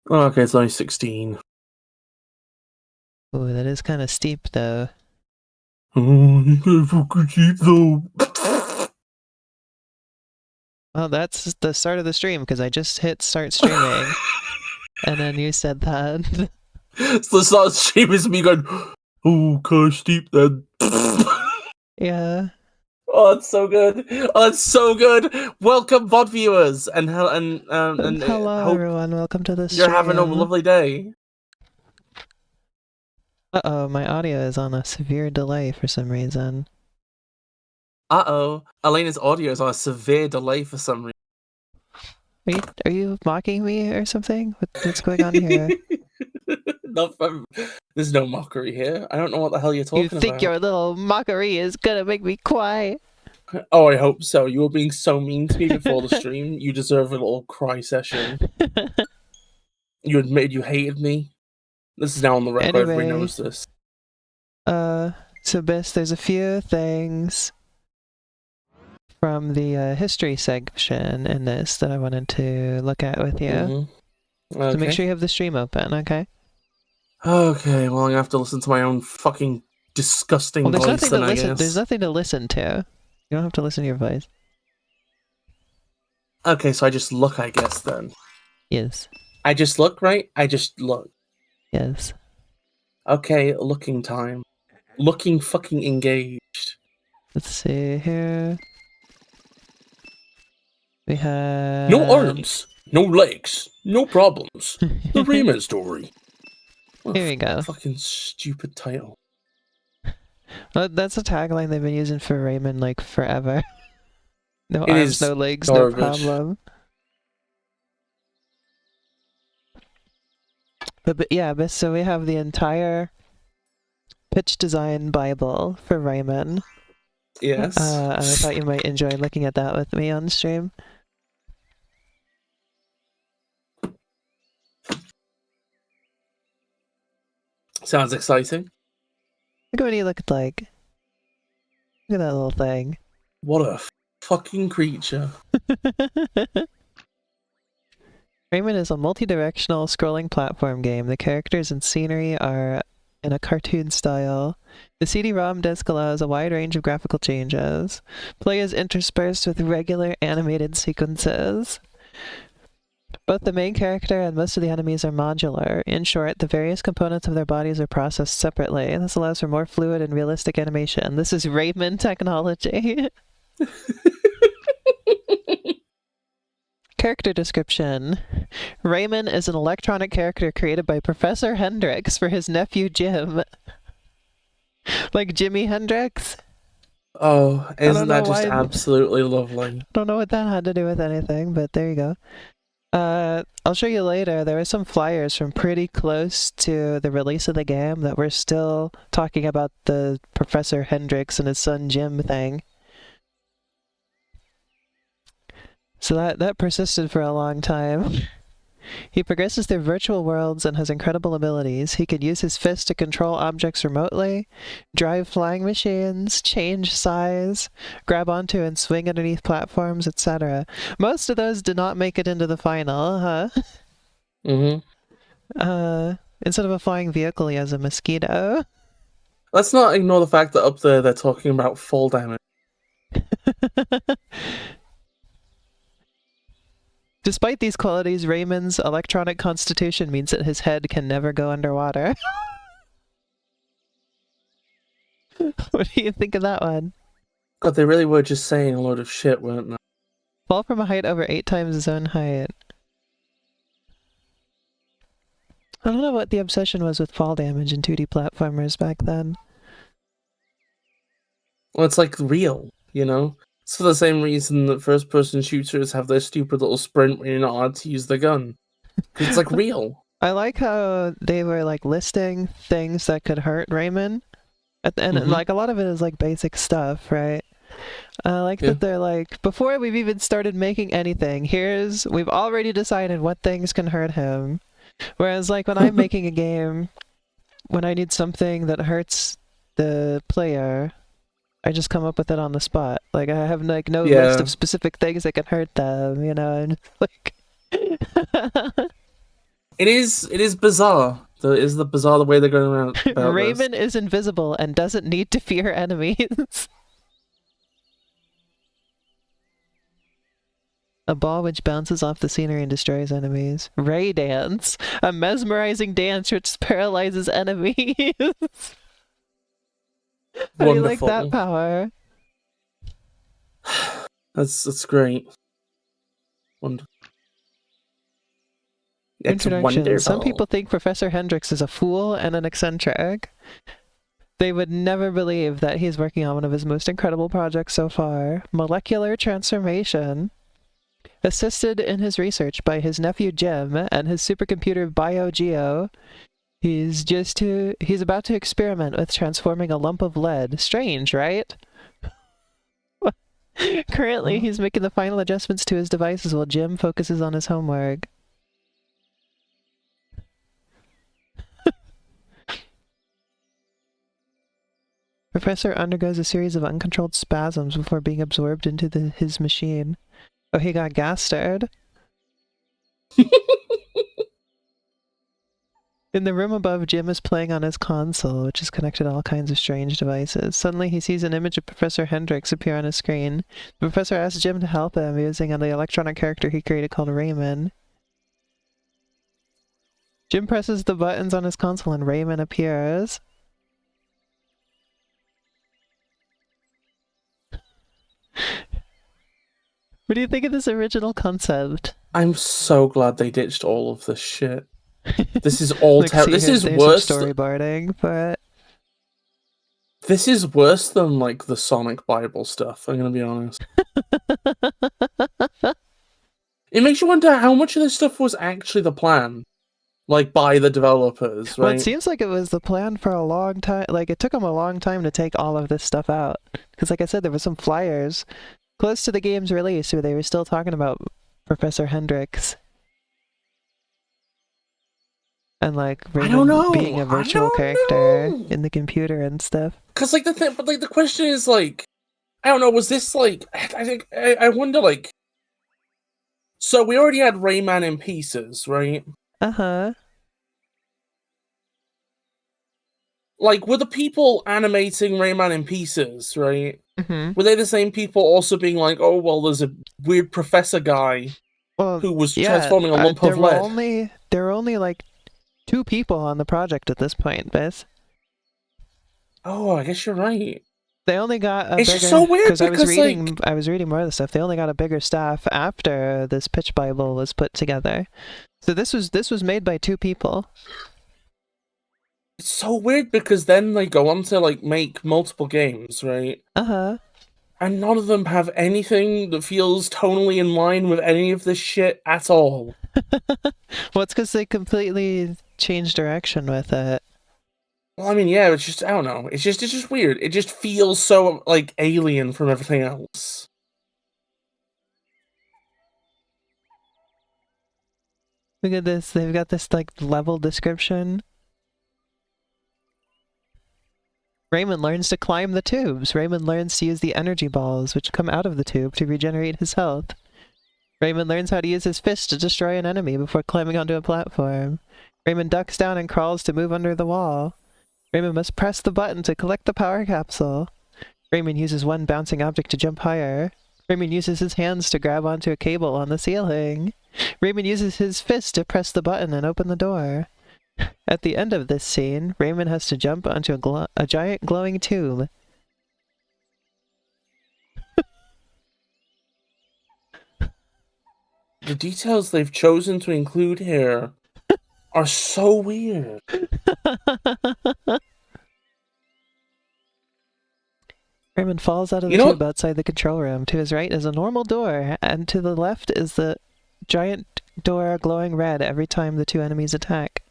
Oh, okay, it's only 16. Ooh, that is kind of steep, though. Oh, you got fucking cheap though. Well, that's the start of the stream, because I just hit start streaming, and then you said that. So the start of the stream is me going, oh, kind of steep then. Yeah. Oh, it's so good. Oh, it's so good. Welcome, VOD viewers, and Hello, hope everyone. Welcome to the you're having a stream. lovely day. Uh-oh, my audio is on a severe delay for some reason. Uh-oh. Elena's audio is on a severe delay for some reason. Are you mocking me or something? What's going on here? There's no mockery here. I don't know what the hell you're You talking think about. your little mockery is gonna make me quiet? Oh, I hope so. You were being so mean to me before the stream. You deserve a little cry session. You admitted you hated me. This is now on the record. Everybody Anyway, knows this. so Bis, there's a few things from the history section in this that I wanted to look at with you. Mm-hmm. Okay. So make sure you have the stream open, okay? Okay, well, I'm gonna have to listen to my own fucking disgusting voice then, I guess. There's nothing to listen to. You don't have to listen to your voice. Okay, so I just look, I guess, then. Yes. I just look, right? I just look. Yes. Okay, looking time. Looking fucking engaged. Let's see here. We have... No arms, no legs, no problems. The Rayman story. Here we go. Fucking stupid title. Well, that's a tagline they've been using for Rayman, like, forever. No It arms, is no legs, garbage. no problem. But yeah, so we have the entire pitch design Bible for Rayman. Yes. And I thought you might enjoy looking at that with me on stream. Sounds exciting. Look at what he looked like. Look at that little thing. What a fucking creature. Rayman is a multi-directional scrolling platform game. The characters and scenery are in a cartoon style. The CD-ROM disc allows a wide range of graphical changes. Play is interspersed with regular animated sequences. Both the main character and most of the enemies are modular. In short, the various components of their bodies are processed separately, and this allows for more fluid and realistic animation. This is Rayman technology. Character description. Rayman is an electronic character created by Professor Hendrix for his nephew Jim. Like Jimi Hendrix? Oh, isn't that just absolutely lovely? I don't know what that had to do with anything, but there you go. I'll show you later. There were some flyers from pretty close to the release of the game that were still talking about the Professor Hendrix and his son Jim thing. So that persisted for a long time. He progresses through virtual worlds and has incredible abilities. He can use his fist to control objects remotely, drive flying machines, change size, grab onto and swing underneath platforms, etc. Most of those did not make it into the final, huh? Mm-hmm. Instead of a flying vehicle, he has a mosquito. Let's not ignore the fact that up there they're talking about fall damage. Despite these qualities, Rayman's electronic constitution means that his head can never go underwater. What do you think of that one? God, they really were just saying a load of shit, weren't they? Fall from a height over 8 times his own height. I don't know what the obsession was with fall damage in 2D platformers back then. Well, it's like real, you know? It's for the same reason that first-person shooters have their stupid little sprint when you're not allowed to use the gun. It's like real. I like how they were like listing things that could hurt Rayman. At the end, like a lot of it is like basic stuff, right? I like that they're like, before we've even started making anything, we've already decided what things can hurt him. Whereas like when I'm making a game, when I need something that hurts the player, I just come up with it on the spot. Like I have like no list of specific things that can hurt them, you know, and like It is bizarre. Is the bizarre the way they're going around about Rayman is invisible and doesn't need to fear enemies. A ball which bounces off the scenery and destroys enemies. Ray Dance. A mesmerizing dance which paralyzes enemies. How do you like that power? That's great. Wonderful. Introduction. Some people think Professor Hendrix is a fool and an eccentric. They would never believe that he's working on one of his most incredible projects so far. Molecular transformation. Assisted in his research by his nephew Jim and his supercomputer BioGeo, he's about to experiment with transforming a lump of lead. Strange, right? Currently, he's making the final adjustments to his devices while Jim focuses on his homework. Professor undergoes a series of uncontrolled spasms before being absorbed into his machine. Oh, he got gas stirred. In the room above, Jim is playing on his console, which is connected to all kinds of strange devices. Suddenly, he sees an image of Professor Hendrix appear on his screen. The professor asks Jim to help him using the electronic character he created called Rayman. Jim presses the buttons on his console and Rayman appears. What do you think of this original concept? I'm so glad they ditched all of this shit. This is all this is worse. Storyboarding, but this is worse than like the Sonic Bible stuff. I'm gonna be honest. It makes you wonder how much of this stuff was actually the plan, like by the developers, right? Well, it seems like it was the plan for a long time. Like it took them a long time to take all of this stuff out, because, like I said, there were some flyers close to the game's release where they were still talking about Professor Hendrix. And like Rayman being a virtual character in the computer and stuff. Cause like the question is like, I don't know, was this like, I wonder like, so we already had Rayman in pieces, right? Uh-huh. Like, were the people animating Rayman in pieces, right? Mm-hmm. Were they the same people also being like, oh, well, there's a weird professor guy who was transforming a lump of lead? There were only like 2 people on the project at this point, Biz. Oh, I guess you're right. They only got a bigger... It's just so weird because I was reading more of the stuff. They only got a bigger staff after this pitch Bible was put together. So this was made by 2 people. It's so weird because then they go on to like make multiple games, right? Uh-huh. And none of them have anything that feels tonally in line with any of this shit at all. Well, it's because they completely changed direction with it. Well, I mean, yeah, it's just, I don't know. It's just weird. It just feels so, like, alien from everything else. Look at this. They've got this, like, level description. Rayman learns to climb the tubes. Rayman learns to use the energy balls, which come out of the tube to regenerate his health. Rayman learns how to use his fist to destroy an enemy before climbing onto a platform. Rayman ducks down and crawls to move under the wall. Rayman must press the button to collect the power capsule. Rayman uses one bouncing object to jump higher. Rayman uses his hands to grab onto a cable on the ceiling. Rayman uses his fist to press the button and open the door. At the end of this scene, Rayman has to jump onto a giant glowing tube. The details they've chosen to include here are so weird. Rayman falls out of the tube outside the control room. To his right is a normal door, and to the left is the giant door glowing red every time the 2 enemies attack.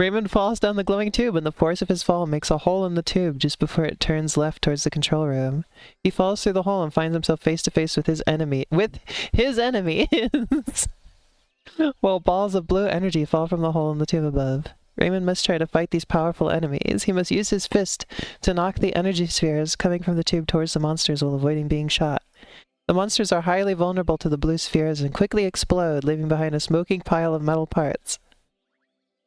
Rayman falls down the glowing tube, and the force of his fall makes a hole in the tube just before it turns left towards the control room. He falls through the hole and finds himself face to face with his enemy. While balls of blue energy fall from the hole in the tube above. Rayman must try to fight these powerful enemies. He must use his fist to knock the energy spheres coming from the tube towards the monsters while avoiding being shot. The monsters are highly vulnerable to the blue spheres and quickly explode, leaving behind a smoking pile of metal parts.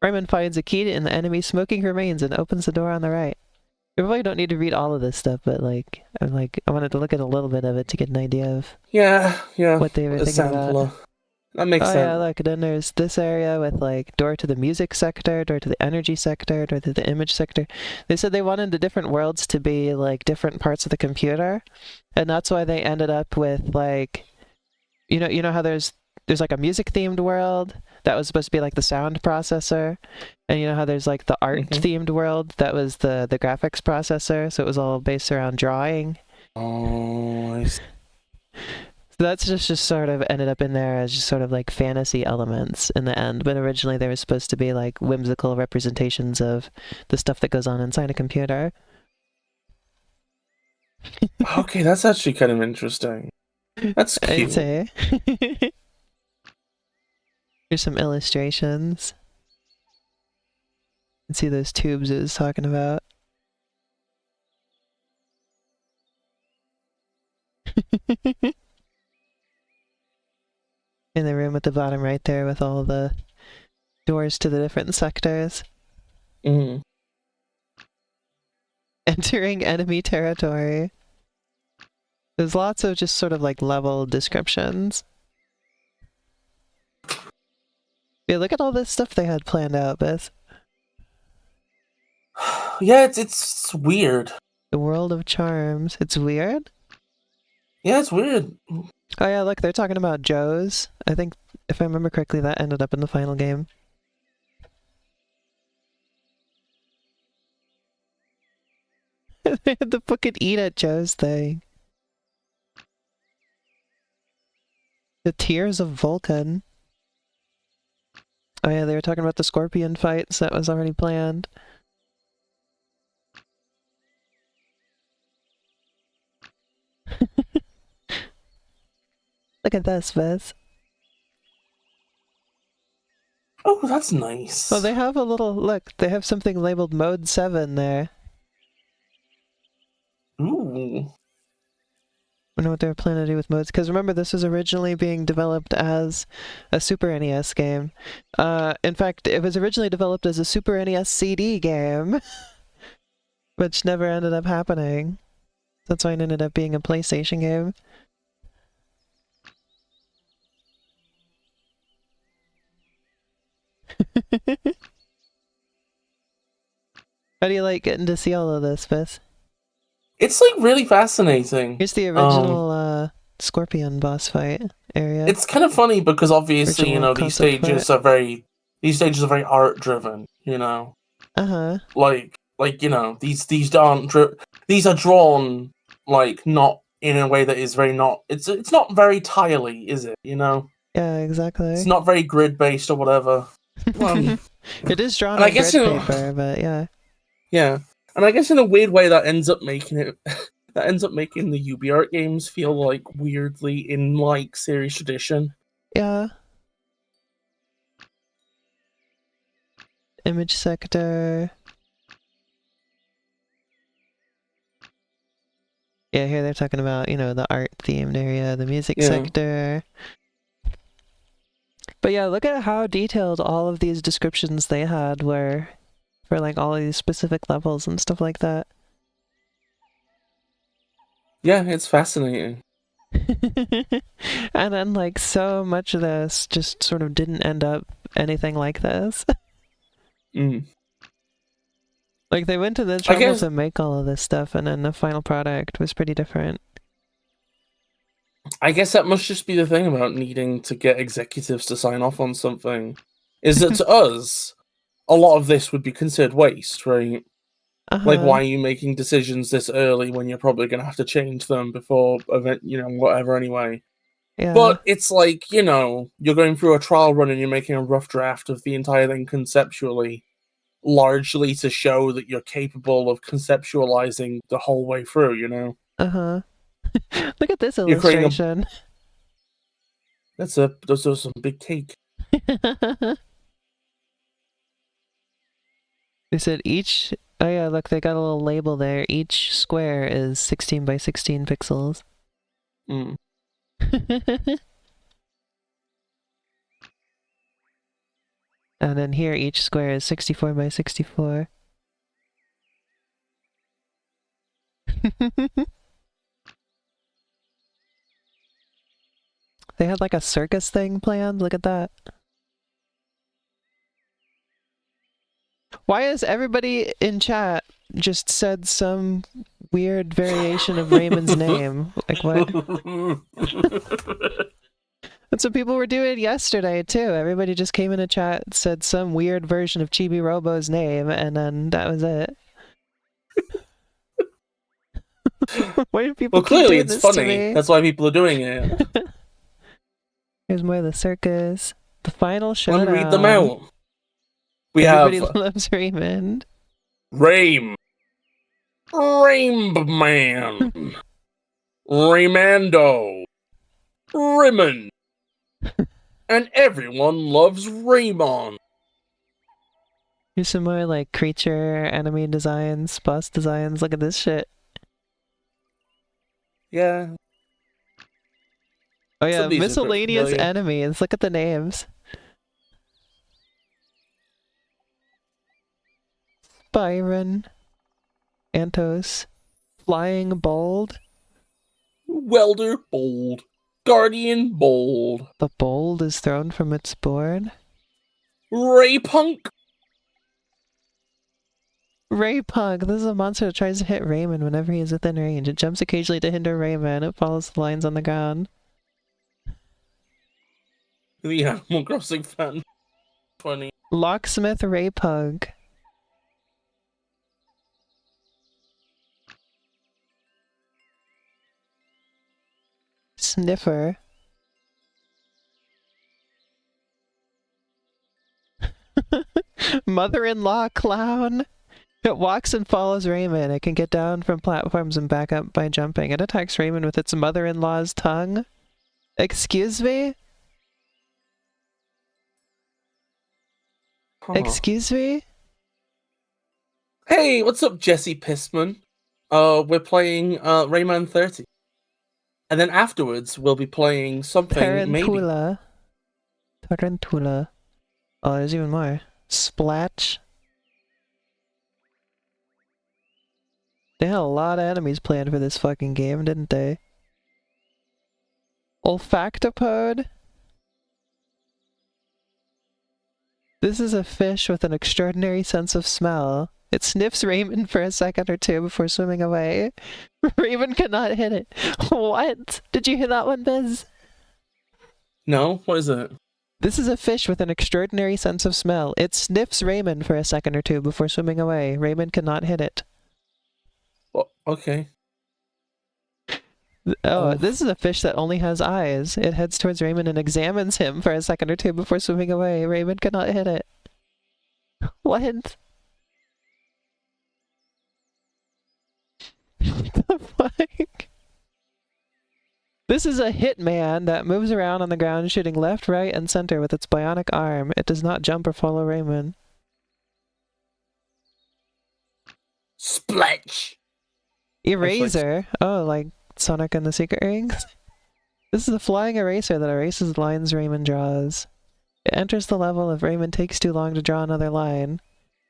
Rayman finds a key in the enemy's smoking remains and opens the door on the right. We probably don't need to read all of this stuff, but I wanted to look at a little bit of it to get an idea of what they were a thinking sampler. about. That makes sense. Yeah, look, then there's this area with door to the music sector, door to the energy sector, door to the image sector. They said they wanted the different worlds to be different parts of the computer, and that's why they ended up with you know how there's a music themed world that was supposed to be the sound processor, and you know how there's the art themed world that was the graphics processor, so it was all based around drawing. Oh, I see. So that's just sort of ended up in there as just sort of fantasy elements in the end, but originally they were supposed to be whimsical representations of the stuff that goes on inside a computer. Okay, that's actually kind of interesting. That's cute. I'd say. Here's some illustrations. You can see those tubes it was talking about. In the room at the bottom right there with all the doors to the different sectors. Mm. Entering enemy territory. There's lots of just sort of level descriptions. Yeah, look at all this stuff they had planned out, Biz. Yeah, it's weird. The world of charms. It's weird? Yeah, it's weird. Oh yeah, look, they're talking about Joe's. I think, if I remember correctly, that ended up in the final game. They had the fucking eat at Joe's thing. The Tears of Vulcan. Oh yeah, they were talking about the scorpion fights that was already planned. Look at this, Viz. Oh, that's nice. Oh, they have a little, look, they have something labeled Mode 7 there. Ooh. I don't know what they were planning to do with modes, because remember, this was originally being developed as a Super NES game. In fact, it was originally developed as a Super NES CD game, which never ended up happening. That's why it ended up being a PlayStation game. How do you like getting to see all of this, Fizz? It's really fascinating. Here's the original Scorpion boss fight area. It's kind of funny because obviously, Original these stages are very art driven, Uh-huh. These are drawn not in a way that is very not it's not very tiley, is it? Yeah, exactly. It's not very grid based or whatever. It is drawn on grid paper, but yeah. Yeah. And I guess in a weird way that ends up making the UbiArt games feel weirdly in series tradition. Yeah. Image sector. Yeah, here they're talking about, the art themed area, the music sector. But yeah, look at how detailed all of these descriptions they had were for all of these specific levels and stuff like that. Yeah, it's fascinating. And then so much of this just sort of didn't end up anything like this. They went to the trouble to make all of this stuff, and then the final product was pretty different. I guess that must just be the thing about needing to get executives to sign off on something. Is that to us, a lot of this would be considered waste, right? Why are you making decisions this early when you're probably going to have to change them before event, whatever anyway. Yeah. But it's you're going through a trial run and you're making a rough draft of the entire thing conceptually, largely to show that you're capable of conceptualizing the whole way through, Uh-huh. Look at this illustration. Those are some big cake. They said each... Oh yeah, look, they got a little label there. Each square is 16 by 16 pixels. And then here each square is 64 by 64. They had like a circus thing planned, look at that. Why has everybody in chat just said some weird variation of Raymond's name? Like what? That's what people were doing yesterday too. Everybody just came in a chat, said some weird version of Chibi Robo's name, and then that was it. Why do people keep clearly doing it's this to funny. me? That's why people are doing it. Here's more of the circus. The final showdown. Let me read them out. Everybody loves Raymond. Raymond Man. Raymando. Raymond. And everyone loves Raymond. Here's some more like creature, enemy designs, boss designs. Look at this shit. Yeah. Oh yeah, miscellaneous enemies. Look at the names. Byron. Antos. Flying Bold. Welder Bold. Guardian Bold. The bold is thrown from its board. Ray Punk. Ray Punk. This is a monster that tries to hit Raymond whenever he is within range. It jumps occasionally to hinder Raymond. It follows the lines on the ground. The Animal Crossing fan. 20. Locksmith Ray Punk. Sniffer. Mother-in-law Clown. It walks and follows Raymond. It can get down from platforms and back up by jumping. It attacks Raymond with its mother-in-law's tongue. Excuse me? Huh. Excuse me? Hey, what's up, Jesse Pissman? We're playing Rayman 30th. And then afterwards, we'll be playing something Tarantula. Maybe. Tarantula. Oh, there's even more. Splatch. They had a lot of enemies planned for this fucking game, didn't they? Olfactopode. This is a fish with an extraordinary sense of smell. It sniffs Raymond for a second or two before swimming away. Raymond cannot hit it. What? Did you hear that one, Biz? No? What is it? This is a fish with an extraordinary sense of smell. It sniffs Raymond for a second or two before swimming away. Raymond cannot hit it. Well, okay. Oh, this is a fish that only has eyes. It heads towards Raymond and examines him for a second or two before swimming away. Raymond cannot hit it. What? The fuck? This is a hitman that moves around on the ground shooting left, right, and center with its bionic arm. It does not jump or follow Raymond. Splatch! Eraser? Oh, like Sonic and the Secret Rings? This is a flying eraser that erases lines Raymond draws. It enters the level if Raymond takes too long to draw another line.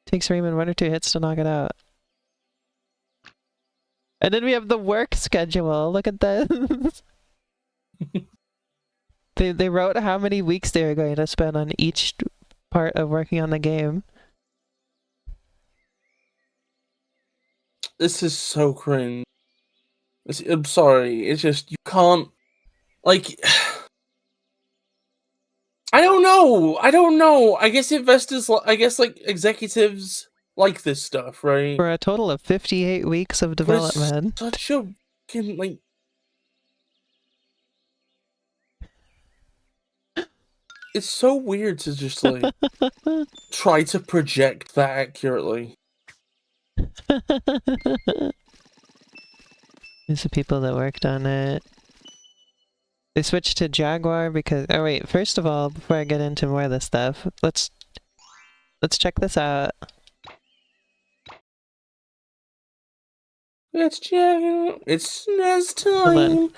It takes Raymond 1 or 2 hits to knock it out. And then we have the work schedule. Look at this. They wrote how many weeks they were going to spend on each part of working on the game. This is so cringe. I'm sorry. It's just, you can't... Like... I don't know. I guess investors... I guess, like, executives like this stuff, right? For a total of 58 weeks of development. It's such a fucking, like... It's so weird to just, like, try to project that accurately. These are people that worked on it. They switched to Jaguar because... Oh wait, first of all, before I get into more of this stuff, let's check this out. Let's check it. It's SNES Hold on. time.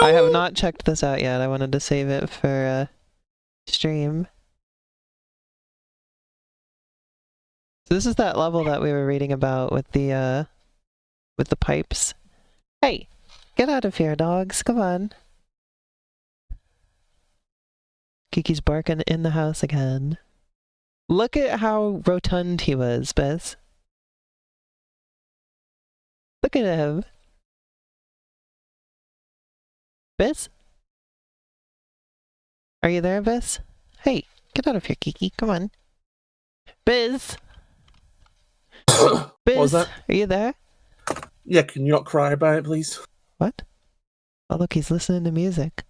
I have not checked this out yet. I wanted to save it for stream. So this is that level that we were reading about with the pipes. Hey, get out of here, dogs. Come on. Kiki's barking in the house again. Look at how rotund he was, Biz. Look at him. Biz? Are you there, Biz? Hey, get out of here, Kiki. Come on. Biz? Biz? What was that? Are you there? Yeah, can you not cry about it, please? What? Oh, look, he's listening to music.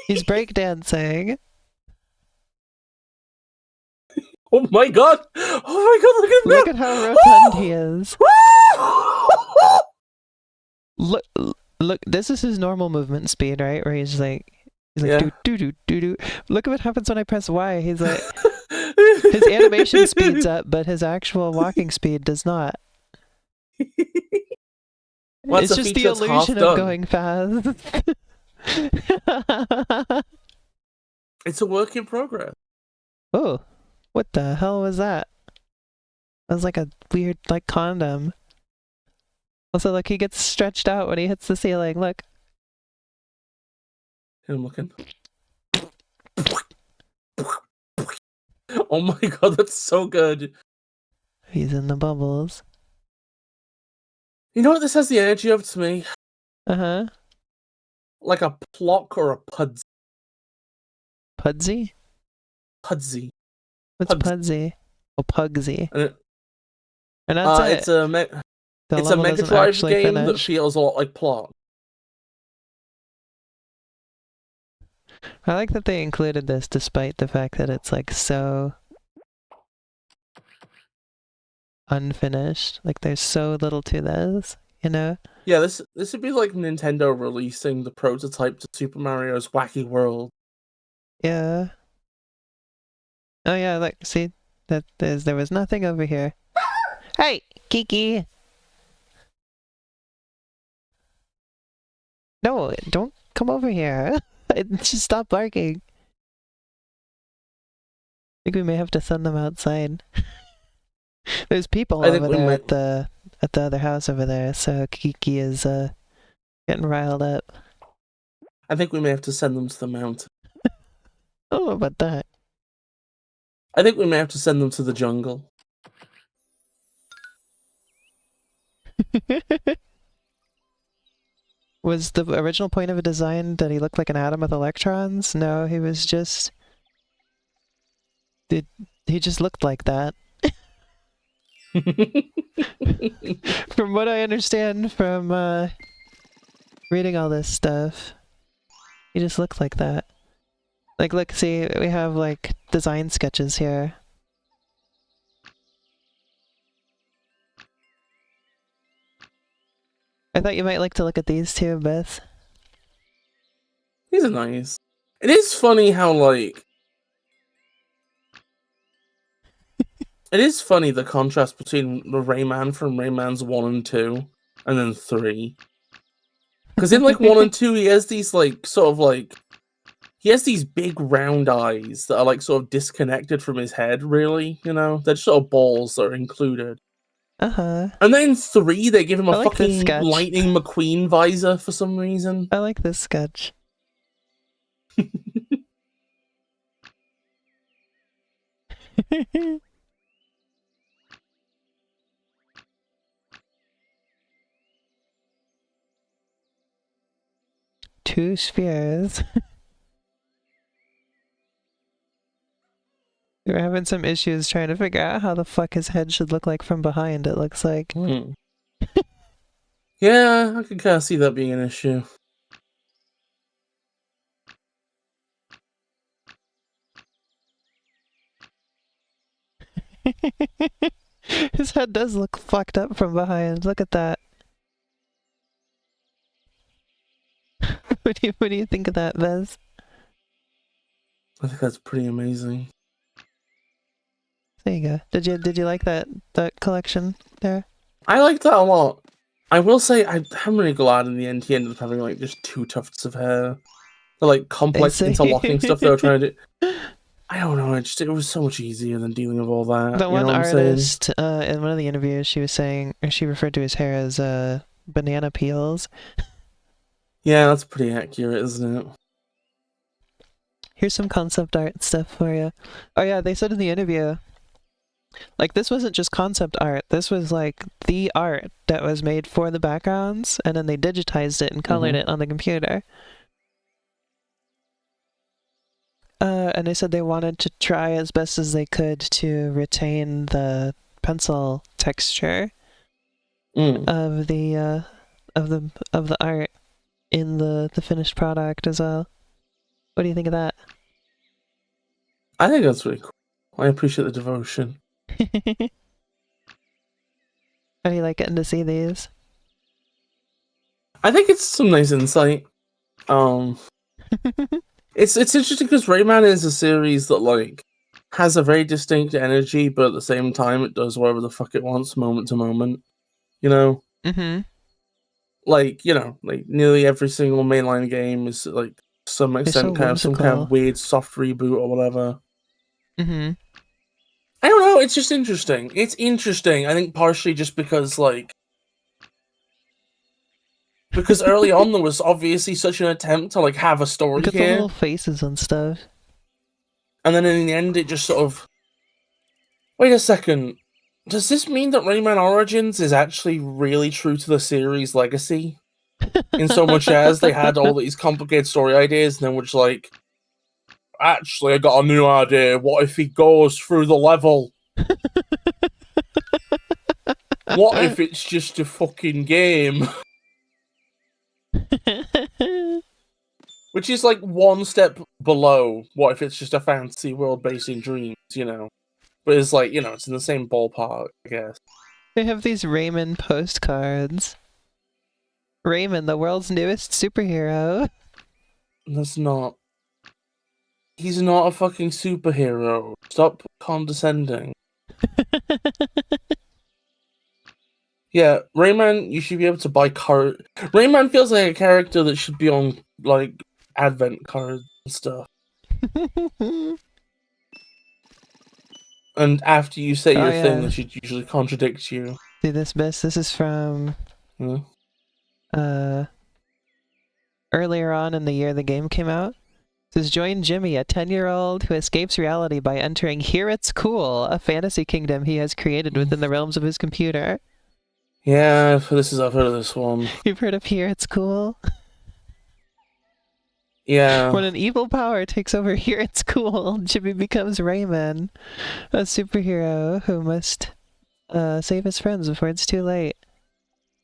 He's breakdancing. Oh my god! Oh my god, look at him! Look at how rotund he is. Look, this is his normal movement speed, right? Where he's like Yeah. do. Look at what happens when I press Y. He's like, his animation speeds up, but his actual walking speed does not. Well, it's just the illusion of going fast. It's a work in progress. Oh, what the hell was that? That was like a weird, like, condom. Also, look, he gets stretched out when he hits the ceiling. Look. I'm looking. Oh my god, that's so good. He's in the bubbles. You know what this has the energy of to me? Uh-huh. Like a plock or a pudsey. Pudsey? Pudsey. What's Pudsey? Oh, Pugsy. And that's it. It's a Mega Drive game that feels a lot like Plot. I like that they included this despite the fact that it's like so unfinished. Like there's so little to this, you know? Yeah, this would be like Nintendo releasing the prototype to Super Mario's Wacky World. Yeah. Oh yeah, look, see, there was nothing over here. Hey, Kiki! No, don't come over here. Just stop barking. I think we may have to send them outside. There's people over there at the other house over there, so Kiki is getting riled up. I think we may have to send them to the mountain. I don't know about that. I think we may have to send them to the jungle. Was the original point of a design that he looked like an atom with electrons? No, he was just... He just looked like that. From what I understand from reading all this stuff, he just looked like that. Like, look, see, we have like design sketches here. I thought you might like to look at these too, Beth. These are nice. It is funny how, like... It is funny the contrast between the Rayman from Rayman's 1 and 2, and then 3. Because in, like, 1 and 2, he has these, like, sort of, like... He has these big round eyes that are, like, sort of disconnected from his head, really, you know? They're just sort of balls that are included. Uh-huh. And then in 3, they give him a fucking Lightning McQueen visor for some reason. I like this sketch. Two spheres. We were having some issues trying to figure out how the fuck his head should look like from behind, it looks like. Yeah, I can kind of see that being an issue. His head does look fucked up from behind. Look at that. What do you think of that, Vez? I think that's pretty amazing. There you go. Did you like that collection there? I like that a lot. I will say I'm really glad in the end he ended up having like just 2 tufts of hair. The like complex interlocking stuff they were trying to do. I don't know, it was so much easier than dealing with all that. The you one know what artist in one of the interviews, she was saying, or she referred to his hair as banana peels. Yeah, that's pretty accurate, isn't it? Here's some concept art stuff for you. Oh yeah, they said in the interview, like, this wasn't just concept art. This was like the art that was made for the backgrounds, and then they digitized it and colored it on the computer. And they said they wanted to try as best as they could to retain the pencil texture of the art in the finished product as well. What do you think of that? I think that's really cool. I appreciate the devotion. How do you like getting to see these? I think it's some nice insight. It's interesting because Rayman is a series that like has a very distinct energy, but at the same time it does whatever the fuck it wants, moment to moment. You know? Like, you know, like nearly every single mainline game is like to some extent kind of some kind of weird soft reboot or whatever. I don't know, it's just interesting. It's interesting, I think partially just because like because early on there was obviously such an attempt to like have a story Look at here. the little faces and stuff. And then in the end it just sort of... Wait a second. Does this mean that Rayman Origins is actually really true to the series' legacy? In so much as they had all these complicated story ideas and then were just like, actually I got a new idea, what if he goes through the level? What if it's just a fucking game? Which is like one step below what if it's just a fantasy world based in dreams, you know? But it's like, you know, it's in the same ballpark, I guess. They have these Rayman postcards. Rayman, the world's newest superhero. That's not... He's not a fucking superhero. Stop condescending. Yeah, Rayman, you should be able to buy cards. Rayman feels like a character that should be on, like, advent cards and stuff. And after you say your thing, that should usually contradict you. See this, Biss? This is from... earlier on in the year the game came out. It says, join Jimmy, a 10-year-old who escapes reality by entering Here It's Cool, a fantasy kingdom he has created within the realms of his computer. Yeah, I've heard of this one. You've heard of Here It's Cool? Yeah. When an evil power takes over Here It's Cool, Jimmy becomes Rayman, a superhero who must save his friends before it's too late.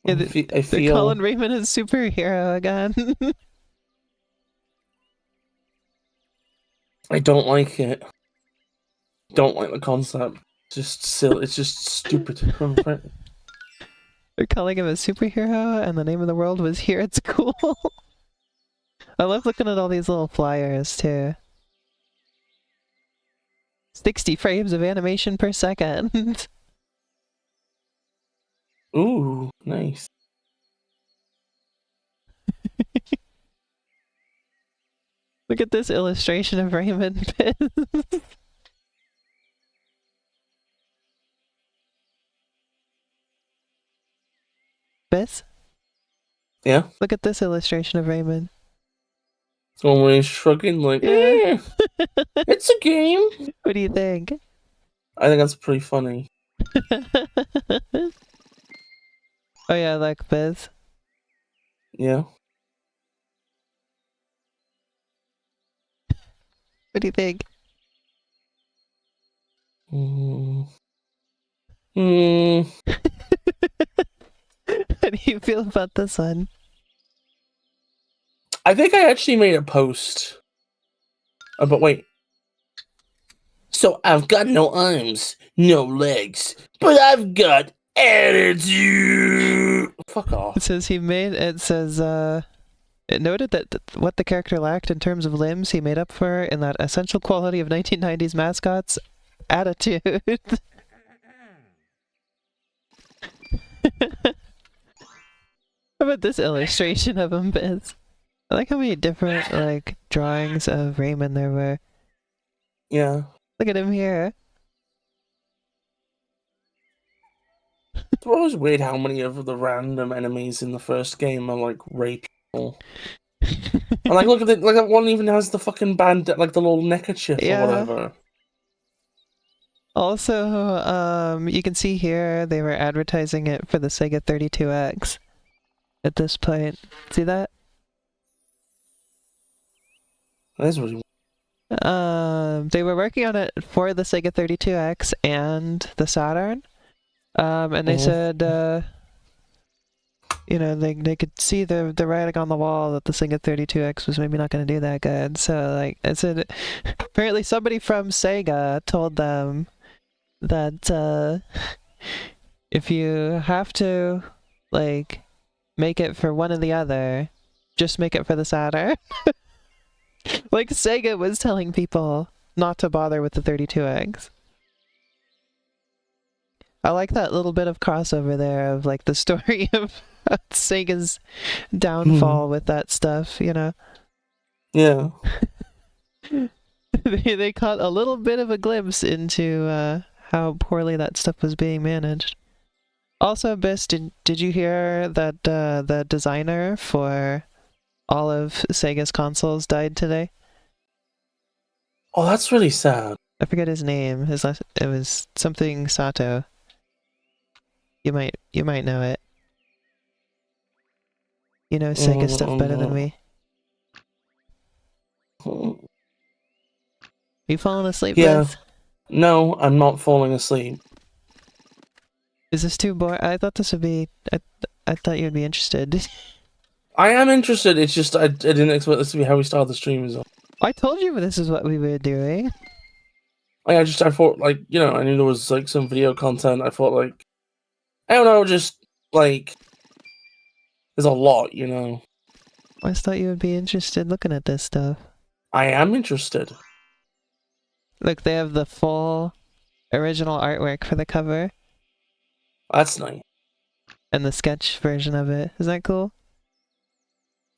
Yeah, they're calling Rayman a superhero again. I don't like it. Don't like the concept. It's just silly. It's just stupid. They're calling him a superhero, and the name of the world was Here It's Cool. I love looking at all these little flyers, too. 60 frames of animation per second. Ooh, nice. Look at this illustration of Rayman. Biss? Yeah? Look at this illustration of Rayman. Always shrugging like, it's a game. What do you think? I think that's pretty funny. Oh yeah, like Biz. Yeah. What do you think? How do you feel about this one? I think I actually made a post. But wait. So I've got no arms, no legs, but I've got attitude. Fuck off. It says it noted that what the character lacked in terms of limbs, he made up for in that essential quality of 1990s mascots, attitude. How about this illustration of him, Biz? I like how many different, like, drawings of Rayman there were. Yeah. Look at him here. It's always weird how many of the random enemies in the first game are, like, rape people. And, like, look at it, like, that one even has the fucking band, like, the little neckerchief or whatever. Also, you can see here they were advertising it for the Sega 32X at this point. See that? That's really weird. They were working on it for the Sega 32X and the Saturn. And they said, you know, they could see the writing on the wall that the Sega 32X was maybe not going to do that good. So, like, I said, apparently somebody from Sega told them that if you have to, like, make it for one or the other, just make it for the Saturn. Like, Sega was telling people not to bother with the 32X. I like that little bit of crossover there of, like, the story of Sega's downfall with that stuff, you know? Yeah. They caught a little bit of a glimpse into how poorly that stuff was being managed. Also, Bis, did you hear that the designer for all of Sega's consoles died today? Oh, that's really sad. I forget his name. It was something Sato. You might know it. You know Sega stuff better than me. You falling asleep, Liz? No, I'm not falling asleep. Is this too boring? I thought this would be... I thought you'd be interested. I am interested, it's just I didn't expect this to be how we started the stream. I told you this is what we were doing. I thought, like, you know, I knew there was, like, some video content. I thought, like, I don't know, just, like, there's a lot, you know. I just thought you would be interested looking at this stuff. I am interested. Look, they have the full original artwork for the cover. That's nice. And the sketch version of it. Isn't that cool?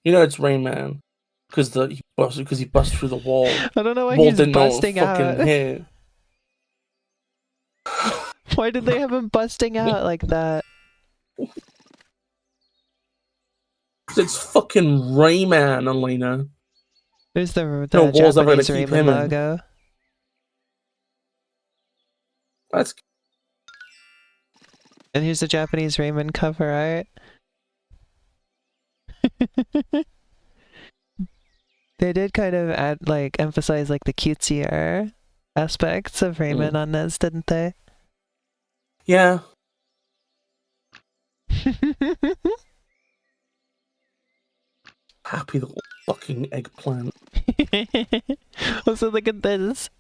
You know it's Rayman. Because he busts through the wall. I don't know why he's busting out. Hit. Why did they have him busting out like that? It's fucking Rayman, Elena. There's the Japanese Rayman logo. That's... And here's the Japanese Rayman cover art. They did kind of emphasize like the cutesier aspects of Rayman on this, didn't they? Yeah. Happy little fucking eggplant. Also, look at this.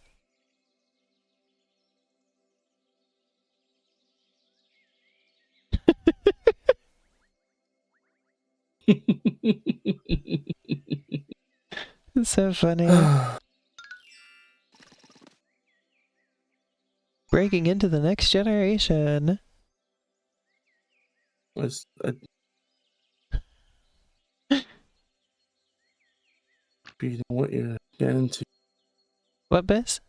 It's so funny. Breaking into the next generation. You know what you're getting into. What, Bis?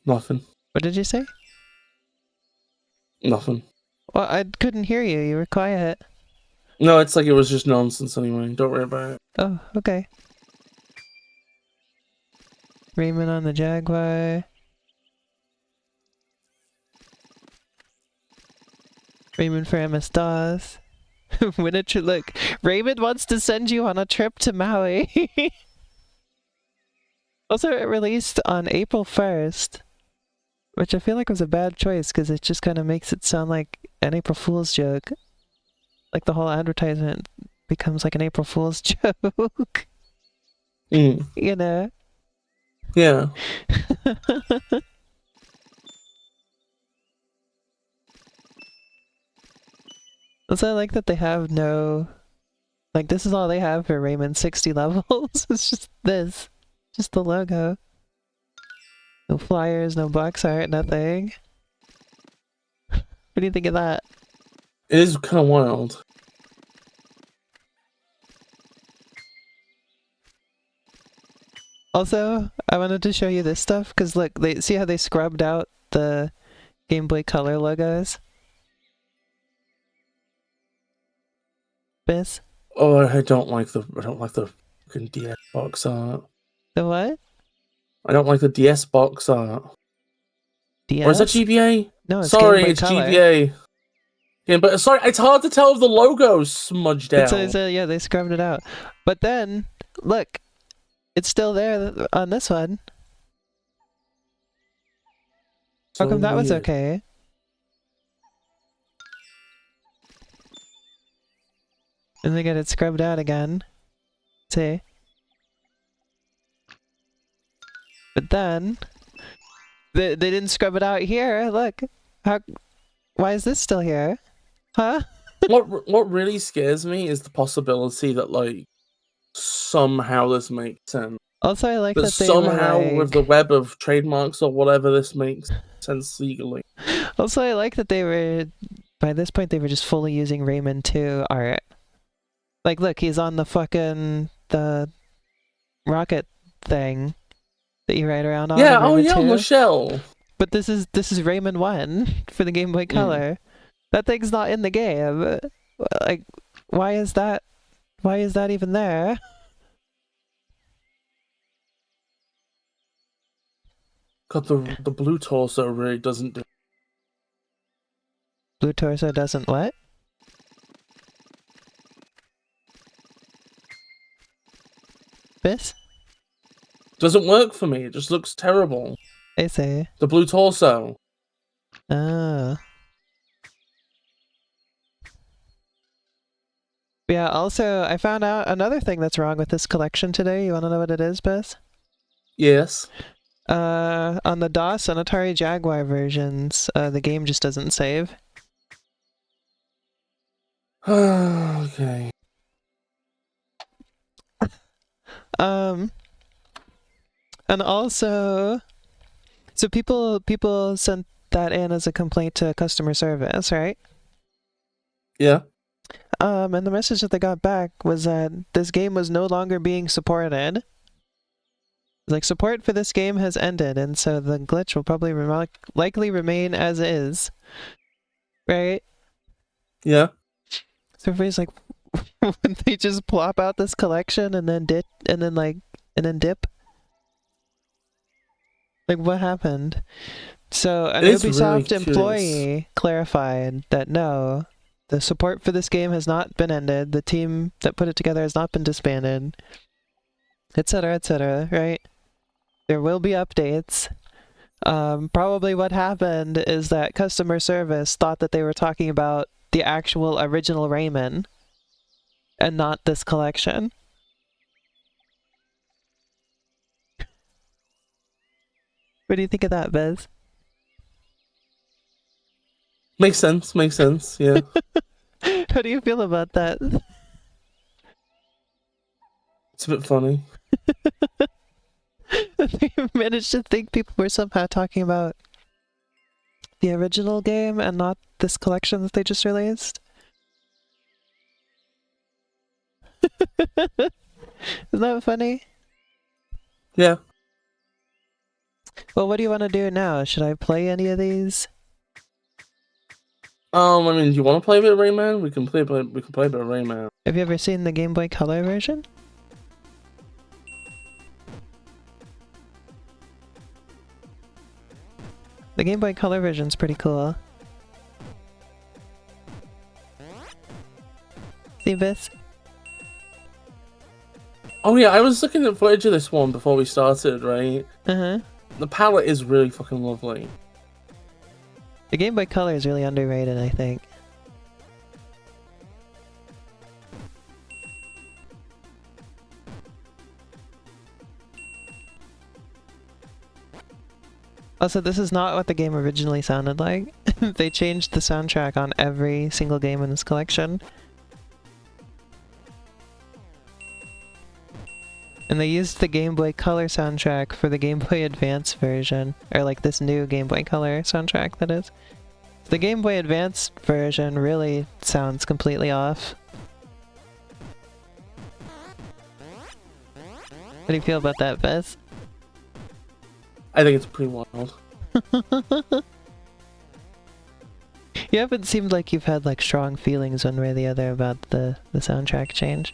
Nothing. What did you say? Nothing. Well, I couldn't hear you. You were quiet. No, it's like it was just nonsense anyway. Don't worry about it. Oh, okay. Rayman on the Jaguar. Rayman for MS-DOS. Look, Rayman wants to send you on a trip to Maui. Also, it released on April 1st, which I feel like was a bad choice because it just kind of makes it sound like an April Fool's joke. Like the whole advertisement becomes like an April Fool's joke. You know? Yeah. Also, I like that they have no... Like, this is all they have for Rayman 60 levels. It's just this. Just the logo. No flyers, no box art, nothing. What do you think of that? It is kind of wild. Also, I wanted to show you this stuff, because look, see how they scrubbed out the Game Boy Color logos? Bis? Oh, I don't like the fucking DS box art. The what? I don't like the DS box art. DS? Or is that GBA? No, it's sorry, Game Boy it's Color. GBA. Yeah, but sorry, it's hard to tell if the logo's smudged out. Yeah, they scrubbed it out. But then, look, it's still there on this one. How come that was okay? And they got it scrubbed out again. See? But then, they didn't scrub it out here. Look, why is this still here? Huh? What really scares me is the possibility that like somehow this makes sense. Also, I like that they somehow were like... with the web of trademarks or whatever, this makes sense legally. Also, I like that they were, by this point, they were just fully using Rayman 2 art. Like, look, he's on the rocket thing that you ride around on. Yeah, in Rayman 2. on the shell. But this is Rayman 1 for the Game Boy Color. That thing's not in the game. Like, why is that even there? God, the blue torso really doesn't do. Blue torso doesn't what? Bis? Doesn't work for me. It just looks terrible. I see. The blue torso. Oh. Yeah, also, I found out another thing that's wrong with this collection today. You want to know what it is, Bis? Yes. On the DOS and Atari Jaguar versions, the game just doesn't save. Okay. And also, so people sent that in as a complaint to customer service, right? Yeah. And the message that they got back was that this game was no longer being supported. Like, support for this game has ended, and so the glitch will probably likely remain as is. Right? Yeah. So everybody's like, would they just plop out this collection and then dip? Like, what happened? So an Ubisoft employee clarified that no, the support for this game has not been ended, the team that put it together has not been disbanded, etc., right? There will be updates. Probably what happened is that customer service thought that they were talking about the actual original Rayman and not this collection. What do you think of that, Bez? Makes sense, yeah. How do you feel about that? It's a bit funny. They managed to think people were somehow talking about the original game and not this collection that they just released. Isn't that funny? Yeah. Well, what do you want to do now? Should I play any of these? I mean, do you want to play a bit of Rayman? We can play a bit of Rayman. Have you ever seen the Game Boy Color version? The Game Boy Color version's pretty cool. See this? Oh yeah, I was looking at footage of this one before we started, right? Uh-huh. The palette is really fucking lovely. The Game Boy Color is really underrated, I think. Also, this is not what the game originally sounded like. They changed the soundtrack on every single game in this collection. And they used the Game Boy Color soundtrack for the Game Boy Advance version. Or like this new Game Boy Color soundtrack, that is. The Game Boy Advance version really sounds completely off. How do you feel about that, Bess? I think it's pretty wild. You haven't seemed like you've had like strong feelings one way or the other about the soundtrack change.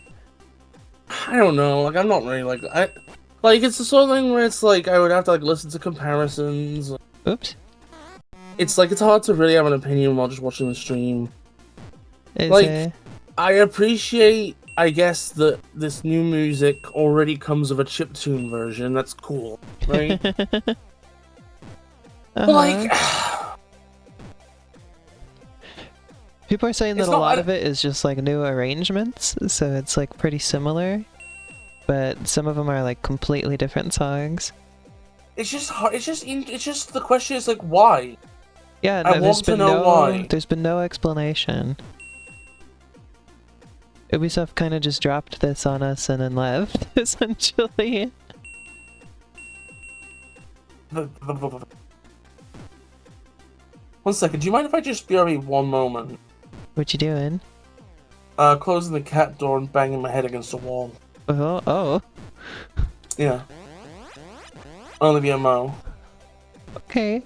I don't know, like I'm not really like it's the sort of thing where it's like I would have to like listen to comparisons. Oops. It's like it's hard to really have an opinion while just watching the stream. Like, I appreciate, I guess, that this new music already comes with a chiptune version. That's cool, right? But like, people are saying that a lot of it is just like new arrangements, so it's like pretty similar, but some of them are like completely different songs. It's just hard. It's just the question is like why. Yeah, I want to know why. There's been no explanation. Ubisoft kind of just dropped this on us and then left, essentially. One second, do you mind if I just BRB one moment? What you doing? Closing the cat door and banging my head against the wall. Oh. Yeah. Only BMO. Okay.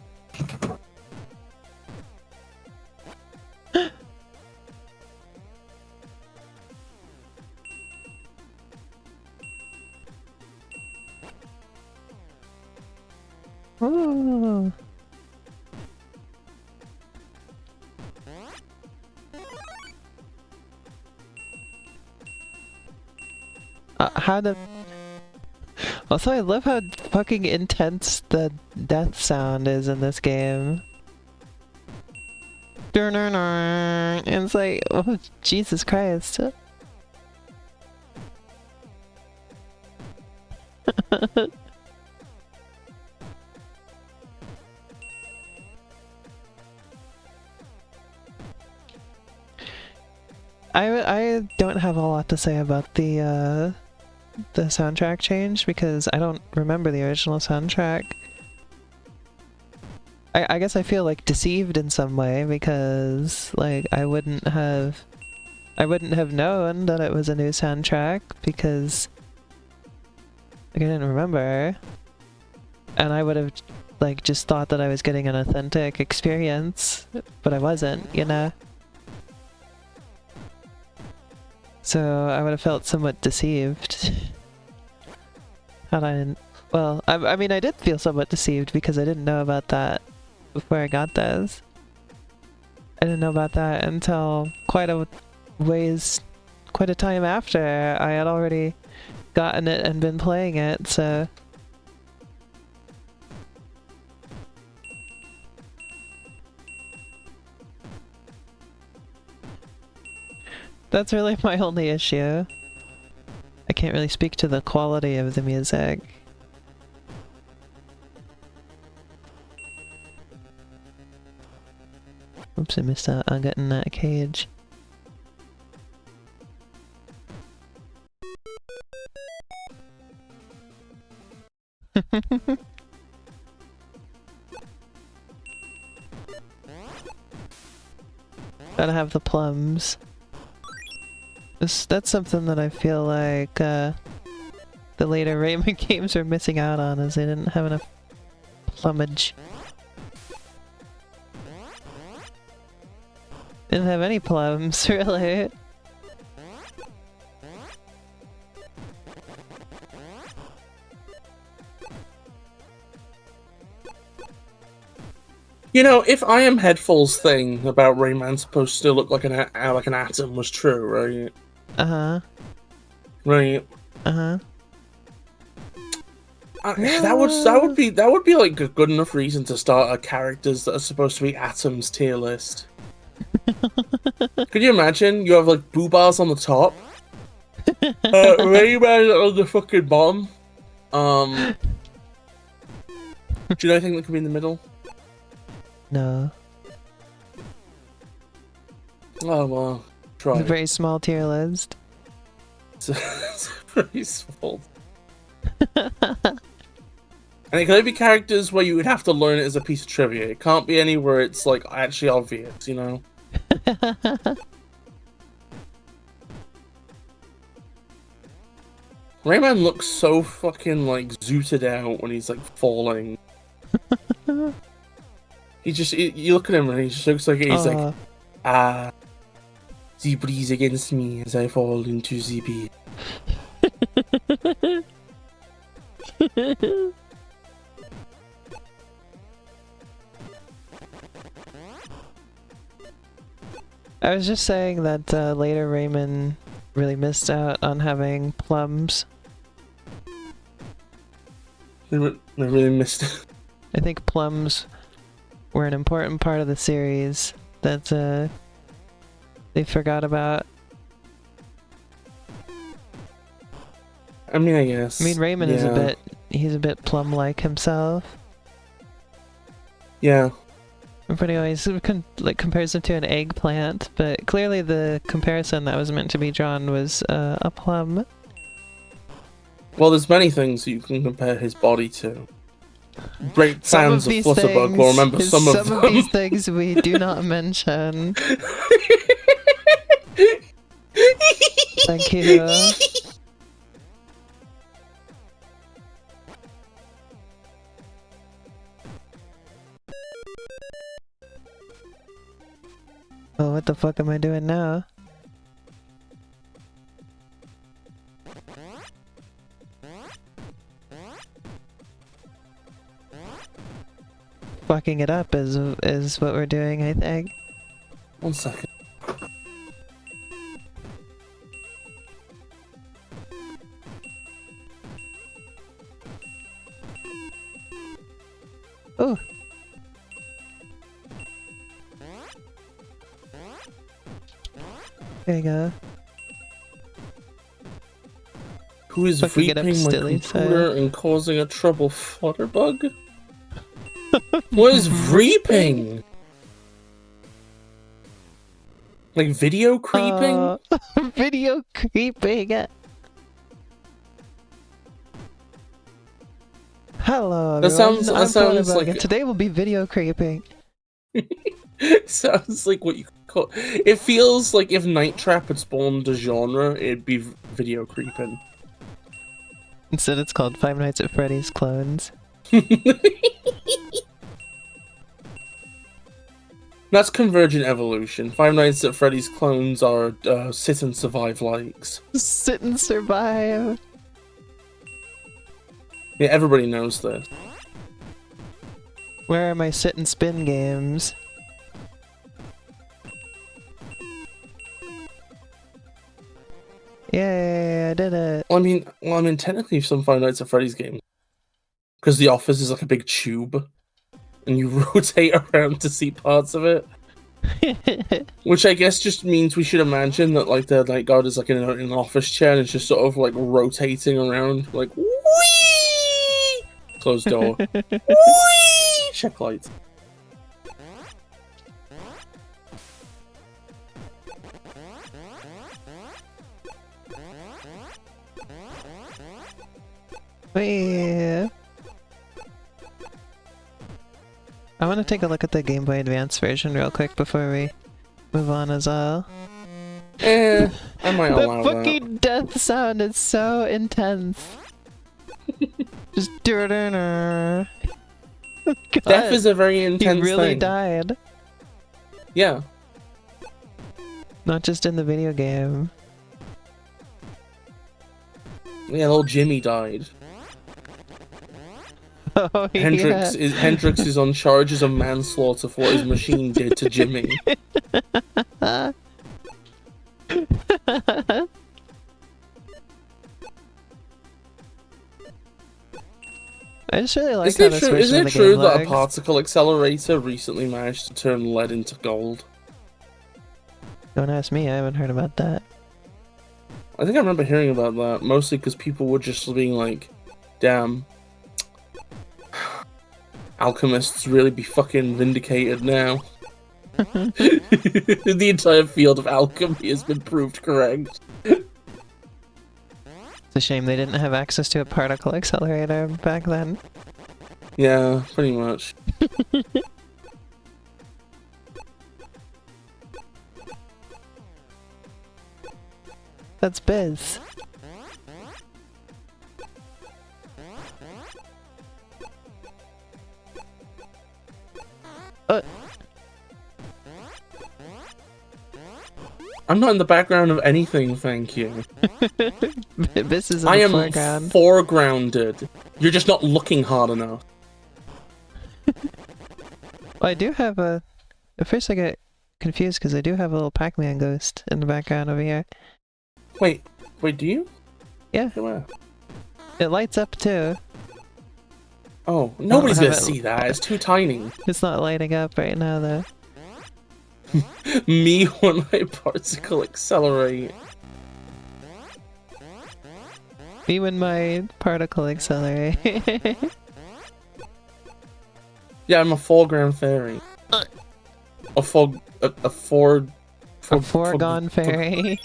Ooh. Also, I love how fucking intense the death sound is in this game. It's like, oh, Jesus Christ. I don't have a lot to say about the soundtrack change because I don't remember the original soundtrack. I guess I feel like deceived in some way because like I wouldn't have known that it was a new soundtrack because like, I didn't remember, and I would have like just thought that I was getting an authentic experience, but I wasn't, you know? So I would have felt somewhat deceived. Had I didn't... Well, I mean I did feel somewhat deceived because I didn't know about that before I got this. I didn't know about that until quite a time after I had already gotten it and been playing it, so... That's really my only issue. I can't really speak to the quality of the music. Oops, I missed out on getting that cage. Gotta have the plums. That's something that I feel like the later Rayman games are missing out on, is they didn't have enough plumage. Didn't have any plums, really. You know, if I Am Headful's thing about Rayman supposed to look like an atom was true, right? Uh-huh. Right. Uh-huh. That would be like a good enough reason to start a characters that are supposed to be atoms tier list. Could you imagine? You have like Boobars on the top, Rayman on the fucking bottom. Do you know anything that could be in the middle? No. Oh well, try. It's a very small tier list. It's very small. And it can only be characters where you would have to learn it as a piece of trivia. It can't be anywhere it's, like, actually obvious, you know? Rayman looks so fucking, like, zooted out when he's, like, falling. You look at him and he just looks like he's like, the breeze against me as I fall into the beat. I was just saying that later Rayman really missed out on having plums. They really missed it. I think plums were an important part of the series that they forgot about. I mean, I guess. I mean, Rayman is he's a bit plum-like himself. Yeah. Everybody always compares him to an eggplant, but clearly the comparison that was meant to be drawn was a plum. Well, there's many things you can compare his body to. Great fans of FlutterBug will remember some of them. Some of these things we do not mention. Thank you. Oh, what the fuck am I doing now? Fucking it up is what we're doing, I think. 1 second. Oh. There you go. Who is vaping my computer and causing a trouble, FlutterBug? What is reaping? Like video creeping? Video creeping. Hello, everyone. That sounds like and today will be video creeping. Sounds like what you call. It feels like if Night Trap had spawned a genre, it'd be video creeping. Instead, it's called Five Nights at Freddy's Clones. That's Convergent Evolution. Five Nights at Freddy's Clones are sit and survive likes. Sit and survive. Yeah, everybody knows this. Where are my sit and spin games? Yay, I did it. Well, I mean, technically some Five Nights at Freddy's games. Because the office is like a big tube. And you rotate around to see parts of it. Which I guess just means we should imagine that like the night guard is like in an office chair and it's just sort of like rotating around like whee! Closed door. Whee! Check lights. Wait. I want to take a look at the Game Boy Advance version real quick before we move on as well. I might allow that. The fucking death sound is so intense. Just death is a very intense thing. He really died. Yeah. Not just in the video game. Yeah, little Jimmy died. Oh, Hendrix is on charges of manslaughter for what his machine did to Jimmy. I just really like how this version of the game Is it true that a looks. particle accelerator recently managed to turn lead into gold? Don't ask me, I haven't heard about that. I think I remember hearing about that, mostly because people were just being like, damn, alchemists really be fucking vindicated now. The entire field of alchemy has been proved correct. It's a shame they didn't have access to a particle accelerator back then. Yeah, pretty much. That's Biz. I'm not in the background of anything, thank you. Biz is in the foreground. I am foregrounded. You're just not looking hard enough. Well, I do have a... At first I get confused because I do have a little Pac-Man ghost in the background over here. Wait, do you? Yeah. Where? It lights up too. Oh, nobody's gonna see that. It's too tiny. It's not lighting up right now though. Me when I particle accelerate. Me when my particle accelerate. Yeah, I'm a foreground fairy. A foregone fairy.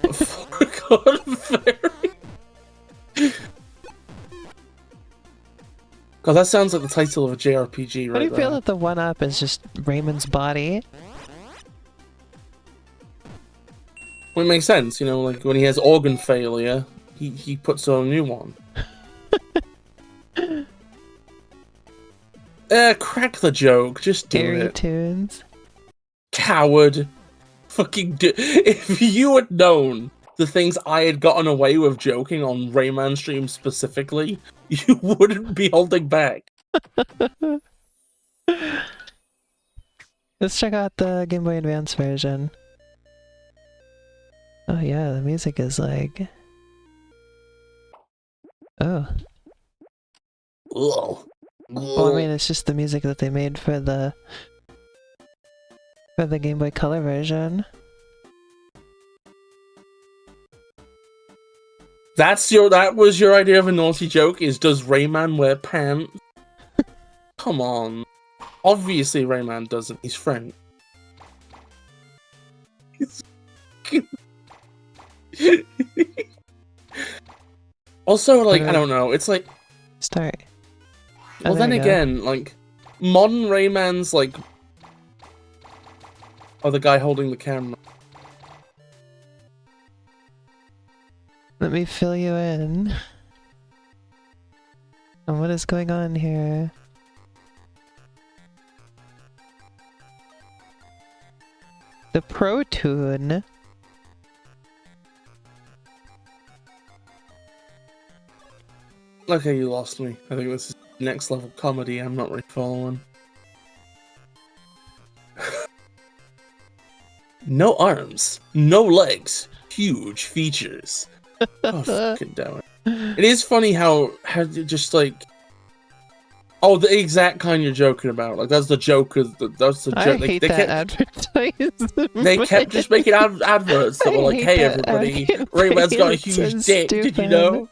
A foregone fairy. God, that sounds like the title of a JRPG, right? How do you feel that the one-up is just Raymond's body? Well, it makes sense, you know, like when he has organ failure, he puts on a new one. Crack the joke, just do Airy it. tunes. Coward. Fucking do. If you had known the things I had gotten away with joking on Rayman stream specifically, you wouldn't be holding back. Let's check out the Game Boy Advance version. Oh yeah, the music is like... Oh. Ugh. Well, I mean, it's just the music that they made for the Game Boy Color version. That was your idea of a naughty joke, is does Rayman wear pants? Come on. Obviously Rayman doesn't, he's French. Also, like, I don't know, it's like... Start. Well, then again, like, modern Rayman's, like... Oh, the guy holding the camera. Let me fill you in. And what is going on here? The Pro Tune. Okay, you lost me. I think this is next level comedy I'm not really following. No arms, no legs, huge features. Oh, fucking damn it. It is funny how just like... Oh, the exact kind you're joking about. Like, that's the joke of that's the joke. I hate that advertisement. They kept just making adverts that were like, hey everybody, Rayman's got a huge dick, did you know?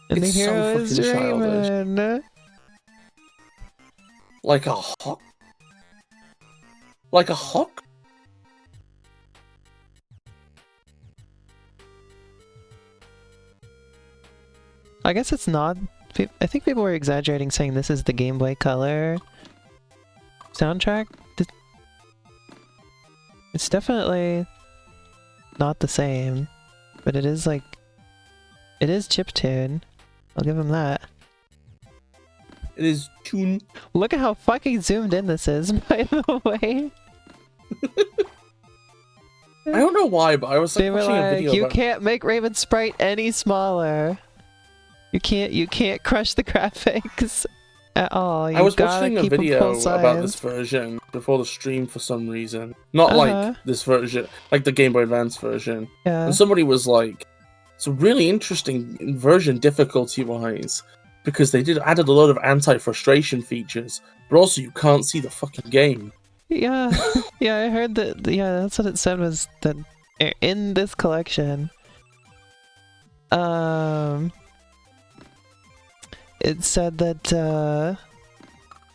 And It's the hero so is fucking childish. Rayman. Like a hawk? Like a hawk? I guess it's not. I think people were exaggerating saying this is the Game Boy Color soundtrack. It's definitely not the same, but it is like... It is chiptune. I'll give him that. It is tune. Look at how fucking zoomed in this is, by the way. I don't know why, but I was like, watching a video you about... can't make Raven's sprite any smaller. You can't crush the graphics at all. I was watching a video about this version before the stream for some reason. Not like this version, like the Game Boy Advance version. Yeah. And somebody was like, it's a really interesting version difficulty-wise, because they added a lot of anti-frustration features, but also you can't see the fucking game. Yeah, yeah, I heard that. Yeah, that's what it said, was that in this collection, it said that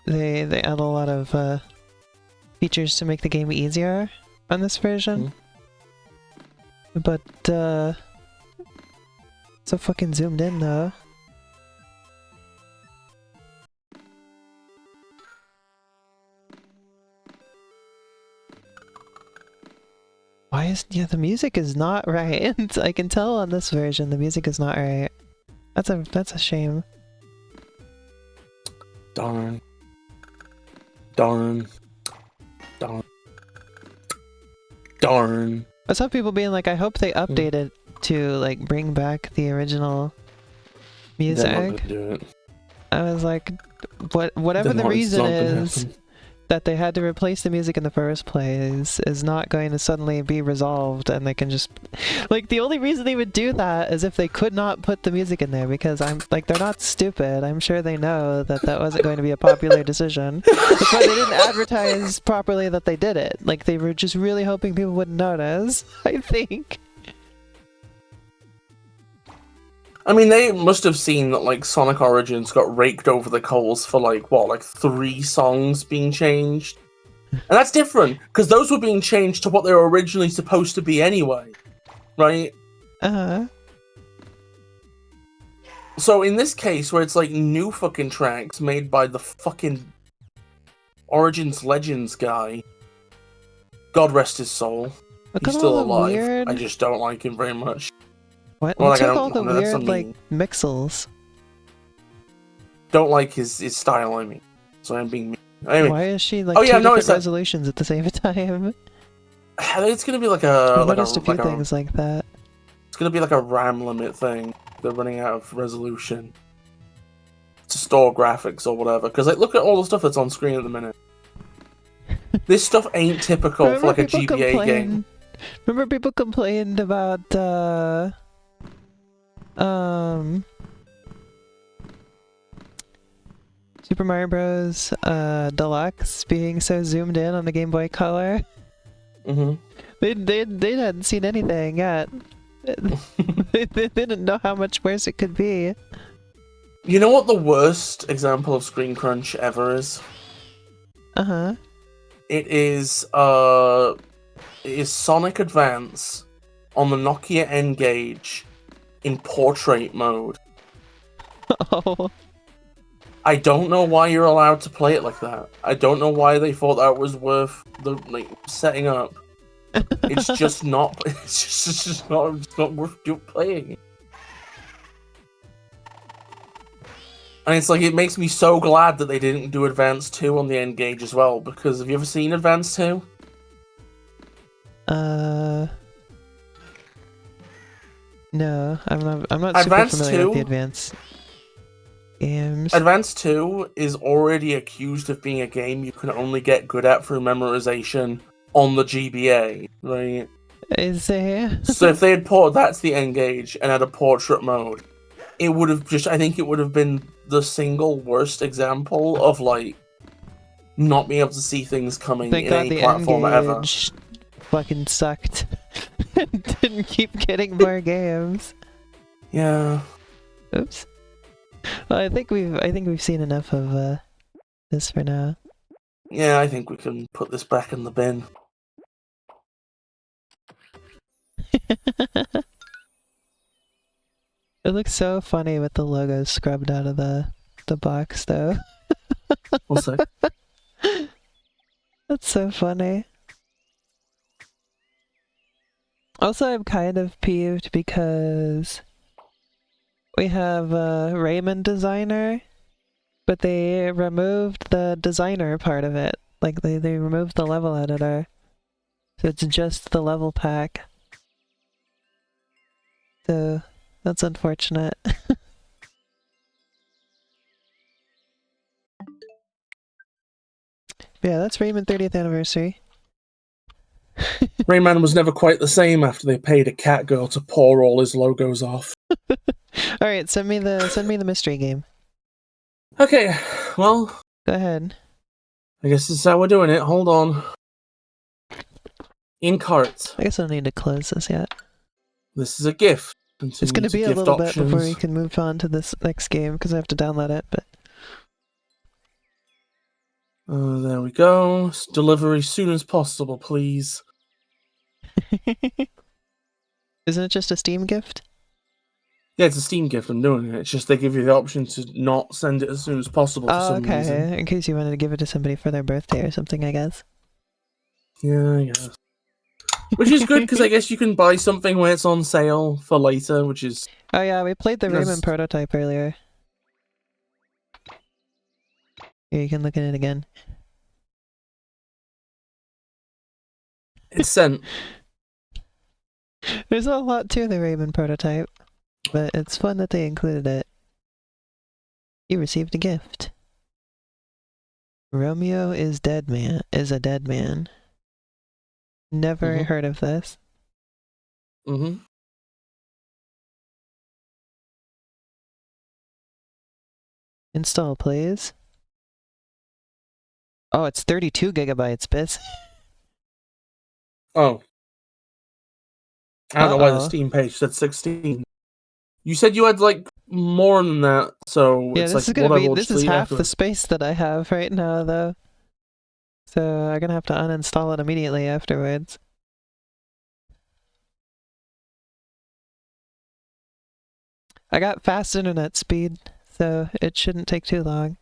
they add a lot of features to make the game easier on this version. But so fucking zoomed in though. Yeah, the music is not right. I can tell on this version the music is not right. That's a shame. Darn. Darn. Darn. Darn. I saw people being like, I hope they update it to like bring back the original music. They're not gonna do it. I was like, whatever the reason is that they had to replace the music in the first place is not going to suddenly be resolved, and they can just like, the only reason they would do that is if they could not put the music in there, because I'm like, they're not stupid. I'm sure they know that that wasn't going to be a popular decision. That's why they didn't advertise properly that they did it. Like, they were just really hoping people wouldn't notice, I think. I mean, they must have seen that, like, Sonic Origins got raked over the coals for, like, what, like 3 songs being changed? And that's different, because those were being changed to what they were originally supposed to be anyway, right? Uh-huh. So in this case, where it's, like, new fucking tracks made by the fucking Origins Legends guy, God rest his soul, he's still alive. Weird... I just don't like him very much. What? Well, like, took all the weird, like, mixels? Don't like his style, I mean. So I'm being mean. Anyway. Why is she, like, two different resolutions at the same time? It's gonna be like a... I noticed a few things like that. It's gonna be like a RAM limit thing. They're running out of resolution to store graphics or whatever. Because, like, look at all the stuff that's on screen at the minute. This stuff ain't typical for, like, a GBA game. Remember people complained about, Super Mario Bros. Deluxe being so zoomed in on the Game Boy Color. Mm-hmm. They hadn't seen anything yet. they didn't know how much worse it could be. You know what the worst example of screen crunch ever is? Uh-huh. It is Sonic Advance on the Nokia N-Gage in portrait mode. Oh. I don't know why you're allowed to play it like that. I don't know why they thought that was worth setting up. It's just not. It's just not worth playing. And it's like, it makes me so glad that they didn't do Advance 2 on the N-Gage as well. Because have you ever seen Advance 2? No, I'm not super familiar with the Advance games. Advance 2 is already accused of being a game you can only get good at through memorization on the GBA, right? Is there? So if they had ported that to the N-Gage and had a portrait mode, it would have I think it would have been the single worst example of, like, not being able to see things coming in any platform ever. Fucking sucked. Didn't keep getting more games. Yeah. Oops. Well, I think we've seen enough of this for now. Yeah, I think we can put this back in the bin. It looks so funny with the logo scrubbed out of the box, though. We'll see. That's so funny. Also, I'm kind of peeved because we have a Rayman designer, but they removed the designer part of it. Like, they removed the level editor. So it's just the level pack. So that's unfortunate. Yeah, that's Rayman 30th anniversary. Rayman was never quite the same after they paid a cat girl to pour all his logos off. Alright, send me the mystery game. Okay, well... Go ahead. I guess this is how we're doing it. Hold on. In cart. I guess I don't need to close this yet. This is a gift. It's going to be a little bit before we can move on to this next game, because I have to download it, but... there we go. Delivery as soon as possible, please. Isn't it just a Steam gift? Yeah, it's a Steam gift, I'm doing it. It's just they give you the option to not send it as soon as possible for some reason. In case you wanted to give it to somebody for their birthday or something, I guess. Yeah, I guess. Which is good, because I guess you can buy something when it's on sale for later, which is... Oh yeah, we played the Rayman prototype earlier. Here, you can look at it again. It's sent. There's a lot to the Rayman prototype, but it's fun that they included it. You received a gift. Romeo is a dead man. Never heard of this. Install, please. Oh, it's 32 gigabytes, Biz. Oh. I don't know why the Steam page said 16. You said you had, like, more than that, so yeah, it's this like, is gonna whatever, be, this is half the space that I have right now, though. So I'm gonna have to uninstall it immediately afterwards. I got fast internet speed, so it shouldn't take too long.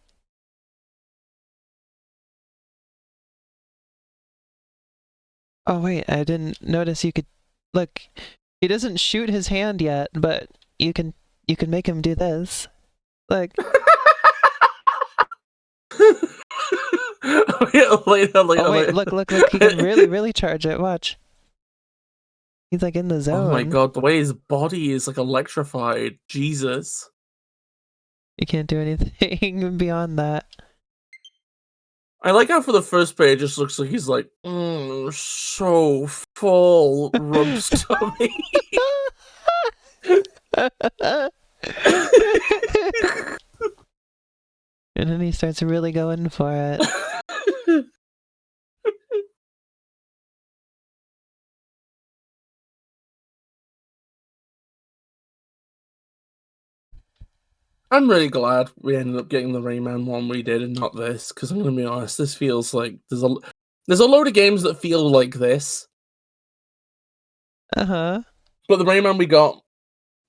Oh wait, I didn't notice you could... Look, he doesn't shoot his hand yet, but you can make him do this. Like... later. Oh wait, look, he can really charge it, watch. He's like in the zone. Oh my god, the way his body is like electrified. Jesus. You can't do anything beyond that. I like how for the first page it just looks like he's like, so full, rubs tummy. And then he starts really going for it. I'm really glad we ended up getting the Rayman one we did and not this, because I'm going to be honest, this feels like there's a load of games that feel like this. Uh-huh. But the Rayman we got,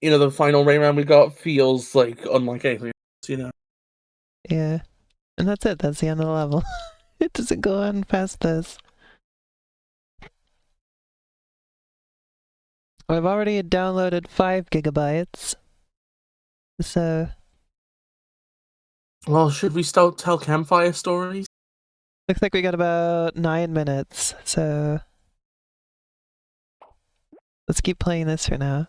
you know, the final Rayman we got feels like unlike anything else, you know? Yeah. And that's it, that's the end of the level. It doesn't go on past this. I've already downloaded 5 gigabytes. So... Well, should we start tell campfire stories? Looks like we got about 9 minutes, so... Let's keep playing this for now.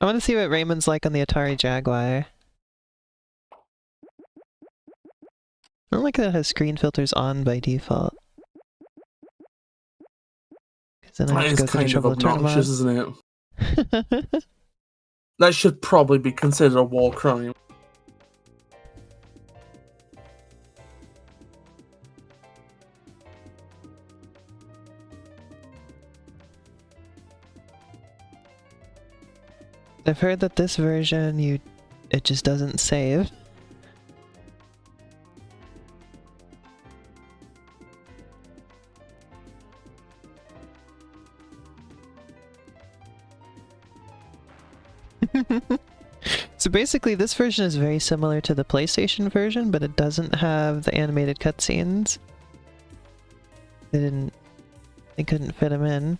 I want to see what Rayman's like on the Atari Jaguar. I don't like that it has screen filters on by default. Then I That is kind of obnoxious, isn't it? That should probably be considered a war crime. I've heard that this version, it just doesn't save. So basically, this version is very similar to the PlayStation version, but it doesn't have the animated cutscenes. They couldn't fit them in.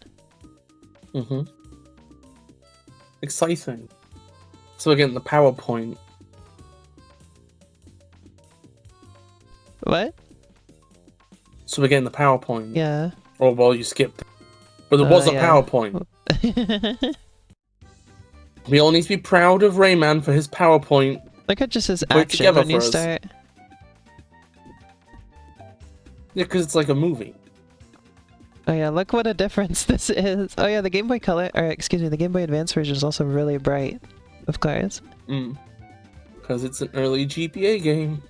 Exciting. So we're getting the PowerPoint. What? So we're getting the PowerPoint. Yeah. Oh, well, you skipped. But there was a PowerPoint. We all need to be proud of Rayman for his PowerPoint. Like it just says action when you start. Yeah, because it's like a movie. Oh yeah, look what a difference this is. Oh yeah, the Game Boy Color, or excuse me, the Game Boy Advance version is also really bright, of course. Because it's an early GPA game.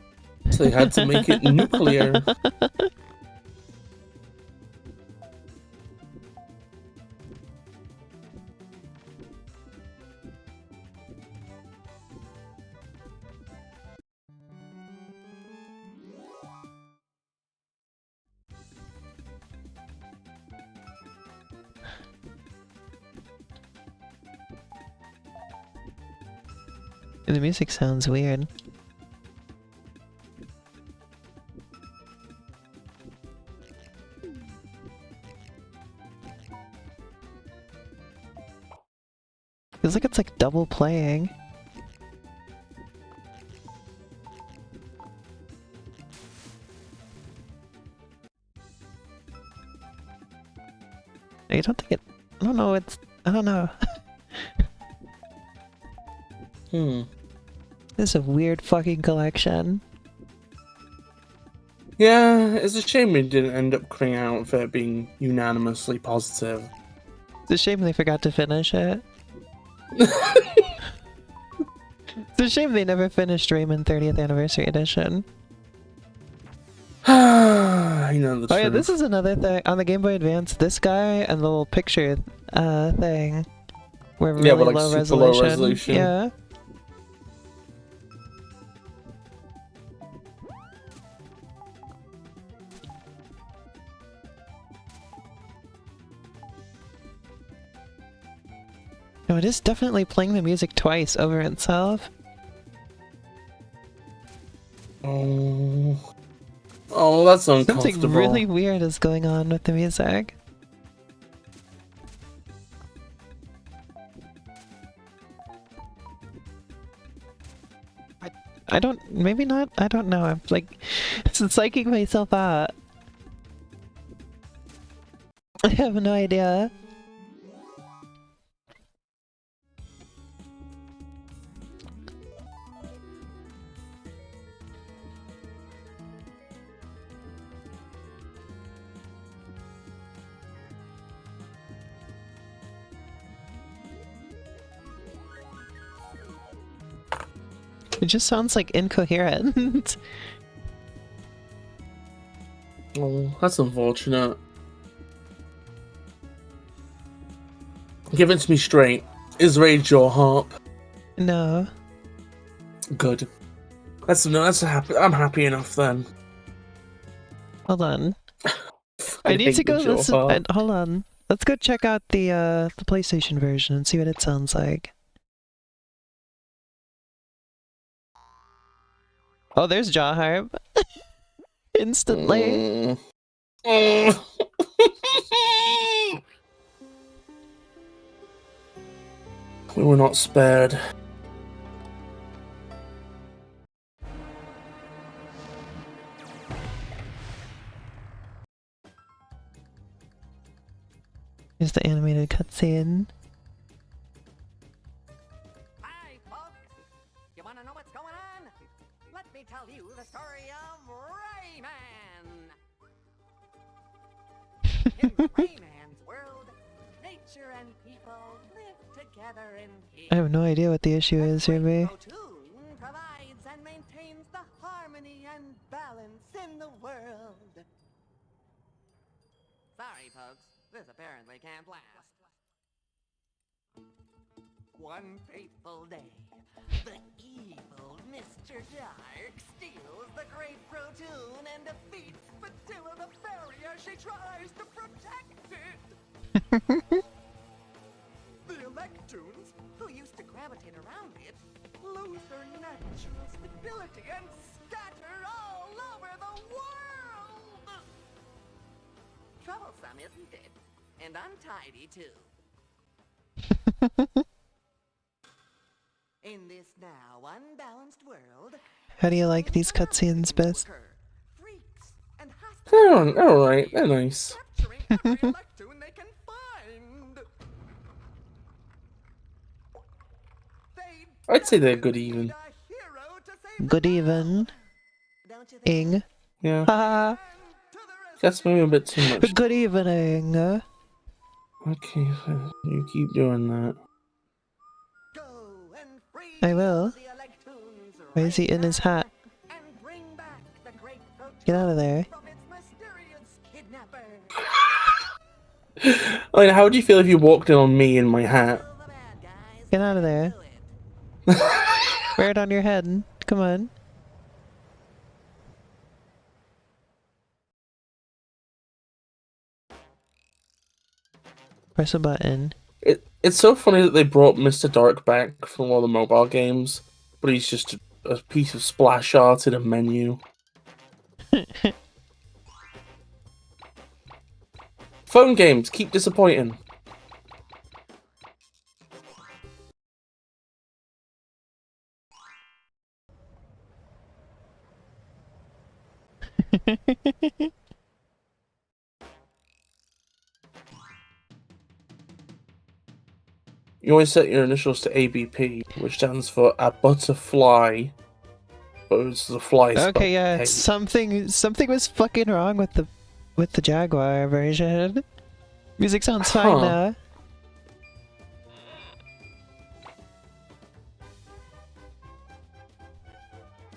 So they had to make it nuclear. The music sounds weird. Feels like it's like double playing. I don't think it... I don't know, it's... I don't know. This is a weird fucking collection. Yeah, it's a shame it didn't end up coming out for it being unanimously positive. It's a shame they forgot to finish it. It's a shame they never finished Rayman 30th Anniversary Edition. I know the truth. Yeah, this is another thing. On the Game Boy Advance, this guy and the little picture thing were really but like low super resolution. low resolution. Yeah. No, it is definitely playing the music twice over itself. Oh, that's uncomfortable. Something really weird is going on with the music. I don't, maybe not, I don't know, I'm like, psyching myself out. I have no idea. It just sounds like incoherent. Oh, that's unfortunate. Give it to me straight. Is Rage your harp? No. Good. That's happy. I'm happy enough then. Hold on. I need to go listen. Hold on. Let's go check out the PlayStation version and see what it sounds like. Oh, there's Jaw Harp. Instantly. We were not spared. Here's the animated cutscene. Hi, folks! You wanna know what's going on? Let me tell you the story of Rayman! In Rayman's world, nature and people live together in peace. I have no idea what the issue is, Ruby. Tune provides and maintains the harmony and balance in the world. Sorry, folks. This apparently can't last. One fateful day, the evil Mr. Dark steals the great Protoon and defeats BisTheFairy as she tries to protect it. The Electoons, who used to gravitate around it, lose their natural stability and scatter all over the world. Troublesome, isn't it? And untidy, too. In this now unbalanced world... How do you like these cutscenes, Bis? They're alright, they're nice. Capturing every Electoon they can find. I'd say they're good even. Good even. Ing. Yeah. Haha. That's maybe a bit too much. Good evening. Okay, you keep doing that. I will. Why is he in his hat? Get out of there. I mean, how would you feel if you walked in on me in my hat? Get out of there. Wear it on your head. Come on. Press a button. It's so funny that they brought Mr. Dark back from all the mobile games, but he's just a piece of splash art in a menu. Phone games keep disappointing. You always set your initials to ABP, which stands for a butterfly. But it's the fly spelled Okay, yeah, K. something was fucking wrong with the Jaguar version. Music sounds fine now.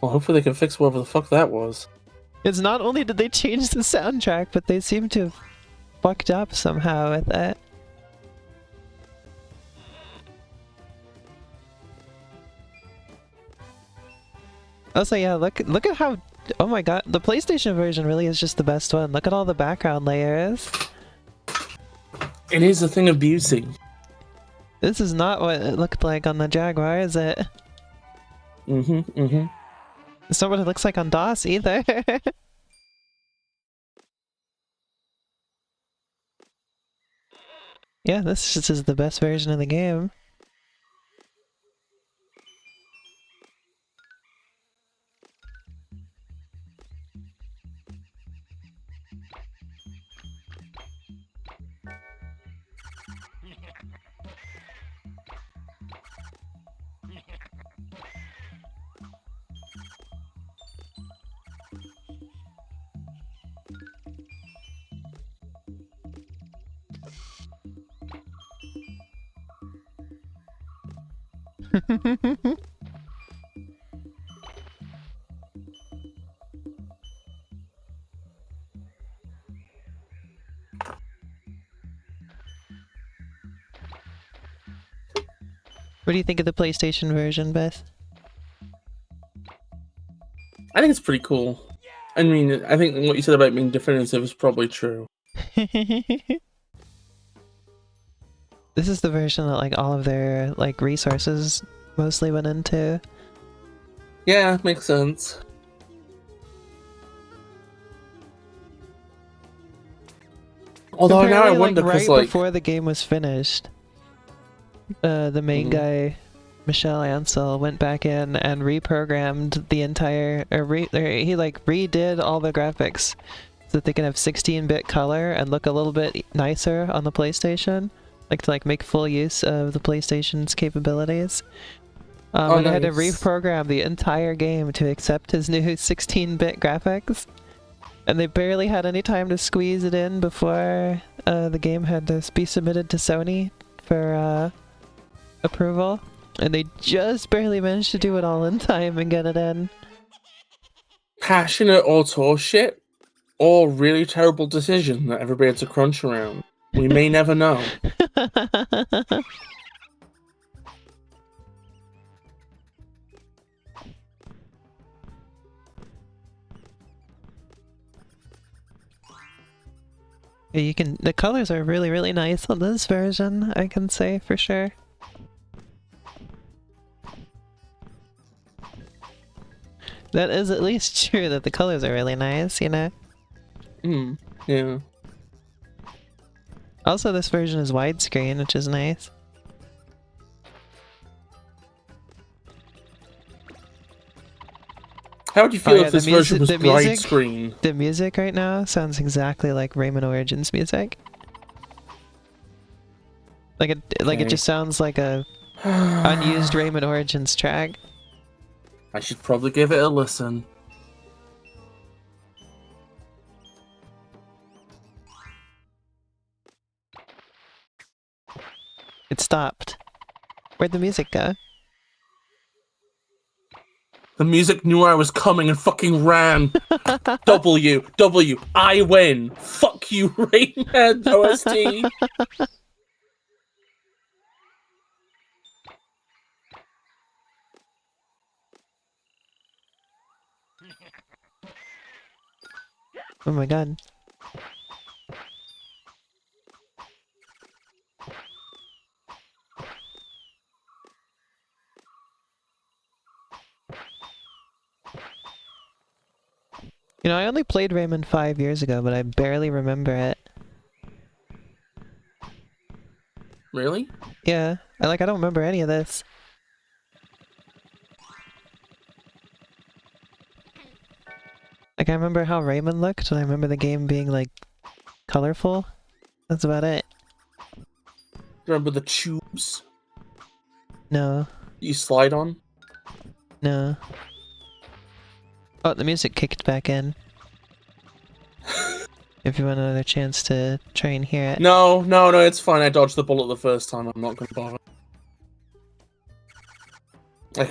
Well, hopefully they can fix whatever the fuck that was. It's not only did they change the soundtrack, but they seem to have fucked up somehow with it. Also, yeah, look at how... Oh my god, the PlayStation version really is just the best one. Look at all the background layers. It is a thing of beauty. This is not what it looked like on the Jaguar, is it? It's not what it looks like on DOS either. Yeah, this just is the best version of the game. What do you think of the PlayStation version, Beth? I think it's pretty cool. I mean, I think what you said about being definitive is probably true. This is the version that like all of their like resources mostly went into. Yeah, makes sense. Although now I wonder, because right before the game was finished, the main guy, Michel Ansel, went back in and reprogrammed the entire, he like redid all the graphics so that they can have 16-bit color and look a little bit nicer on the PlayStation, like to like make full use of the PlayStation's capabilities. And I had to reprogram the entire game to accept his new 16-bit graphics. And they barely had any time to squeeze it in before the game had to be submitted to Sony for approval. And they just barely managed to do it all in time and get it in. Passionate auteur shit, or really terrible decision that everybody had to crunch around. We may never know. You can. The colors are really, really nice on this version, I can say for sure. That is at least true that the colors are really nice, you know? Yeah. Also, this version is widescreen, which is nice. How would you feel if this version was widescreen? The music right now sounds exactly like Rayman Origins music. Like it just sounds like a unused Rayman Origins track. I should probably give it a listen. It stopped. Where'd the music go? The music knew I was coming and fucking ran. W, I win. Fuck you, Rayman OST. Oh my god. You know, I only played Rayman 5 years ago, but I barely remember it. Really? Yeah, I don't remember any of this. Like, I remember how Rayman looked, and I remember the game being, like, colorful. That's about it. Remember the tubes? No. You slide on? No. Oh, the music kicked back in. If you want another chance to try and hear it. No, it's fine. I dodged the bullet the first time. I'm not going to bother. I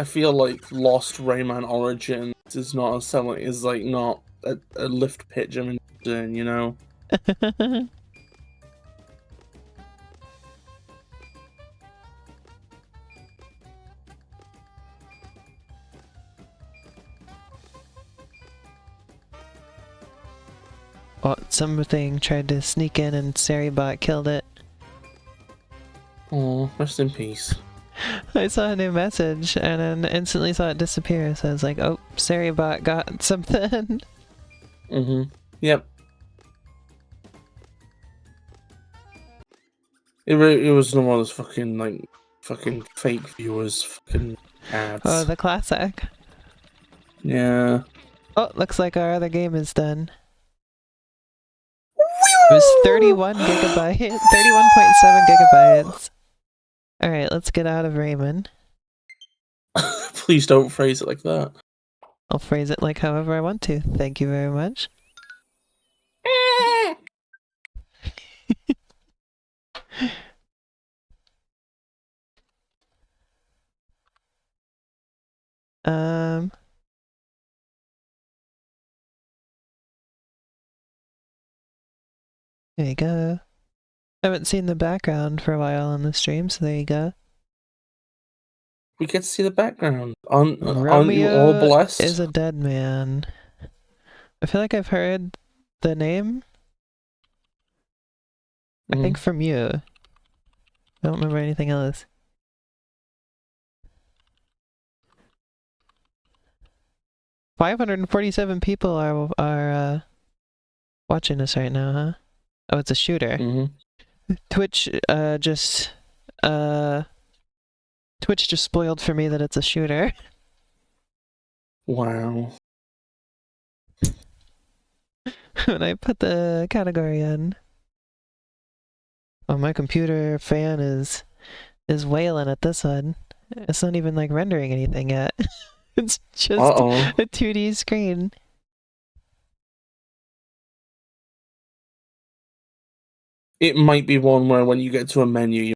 feel like Lost Rayman Origins is not as selling, is like not a lift pitch I'm doing, you know? Oh, something tried to sneak in and Saribot killed it. Oh, rest in peace. I saw a new message and then instantly saw it disappear, so I was like, oh, Saribot got something. Yep. It was one of those fucking fake viewers, fucking ads. Oh, the classic. Yeah. Oh, looks like our other game is done. It was 31 gigabytes, 31.7 gigabytes. Alright, let's get out of Rayman. Please don't phrase it like that. I'll phrase it like however I want to. Thank you very much. There you go. I haven't seen the background for a while on the stream, so there you go. We get to see the background. Aren't you all Romeo blessed? is a dead man. I feel like I've heard the name. I think from you. I don't remember anything else. $547 people are watching us right now, huh? Oh, it's a shooter. Twitch just spoiled for me that it's a shooter. Wow. When I put the category in. Oh, my computer fan is wailing at this one. It's not even like rendering anything yet. It's just a 2D screen. It might be one where when you get to a menu,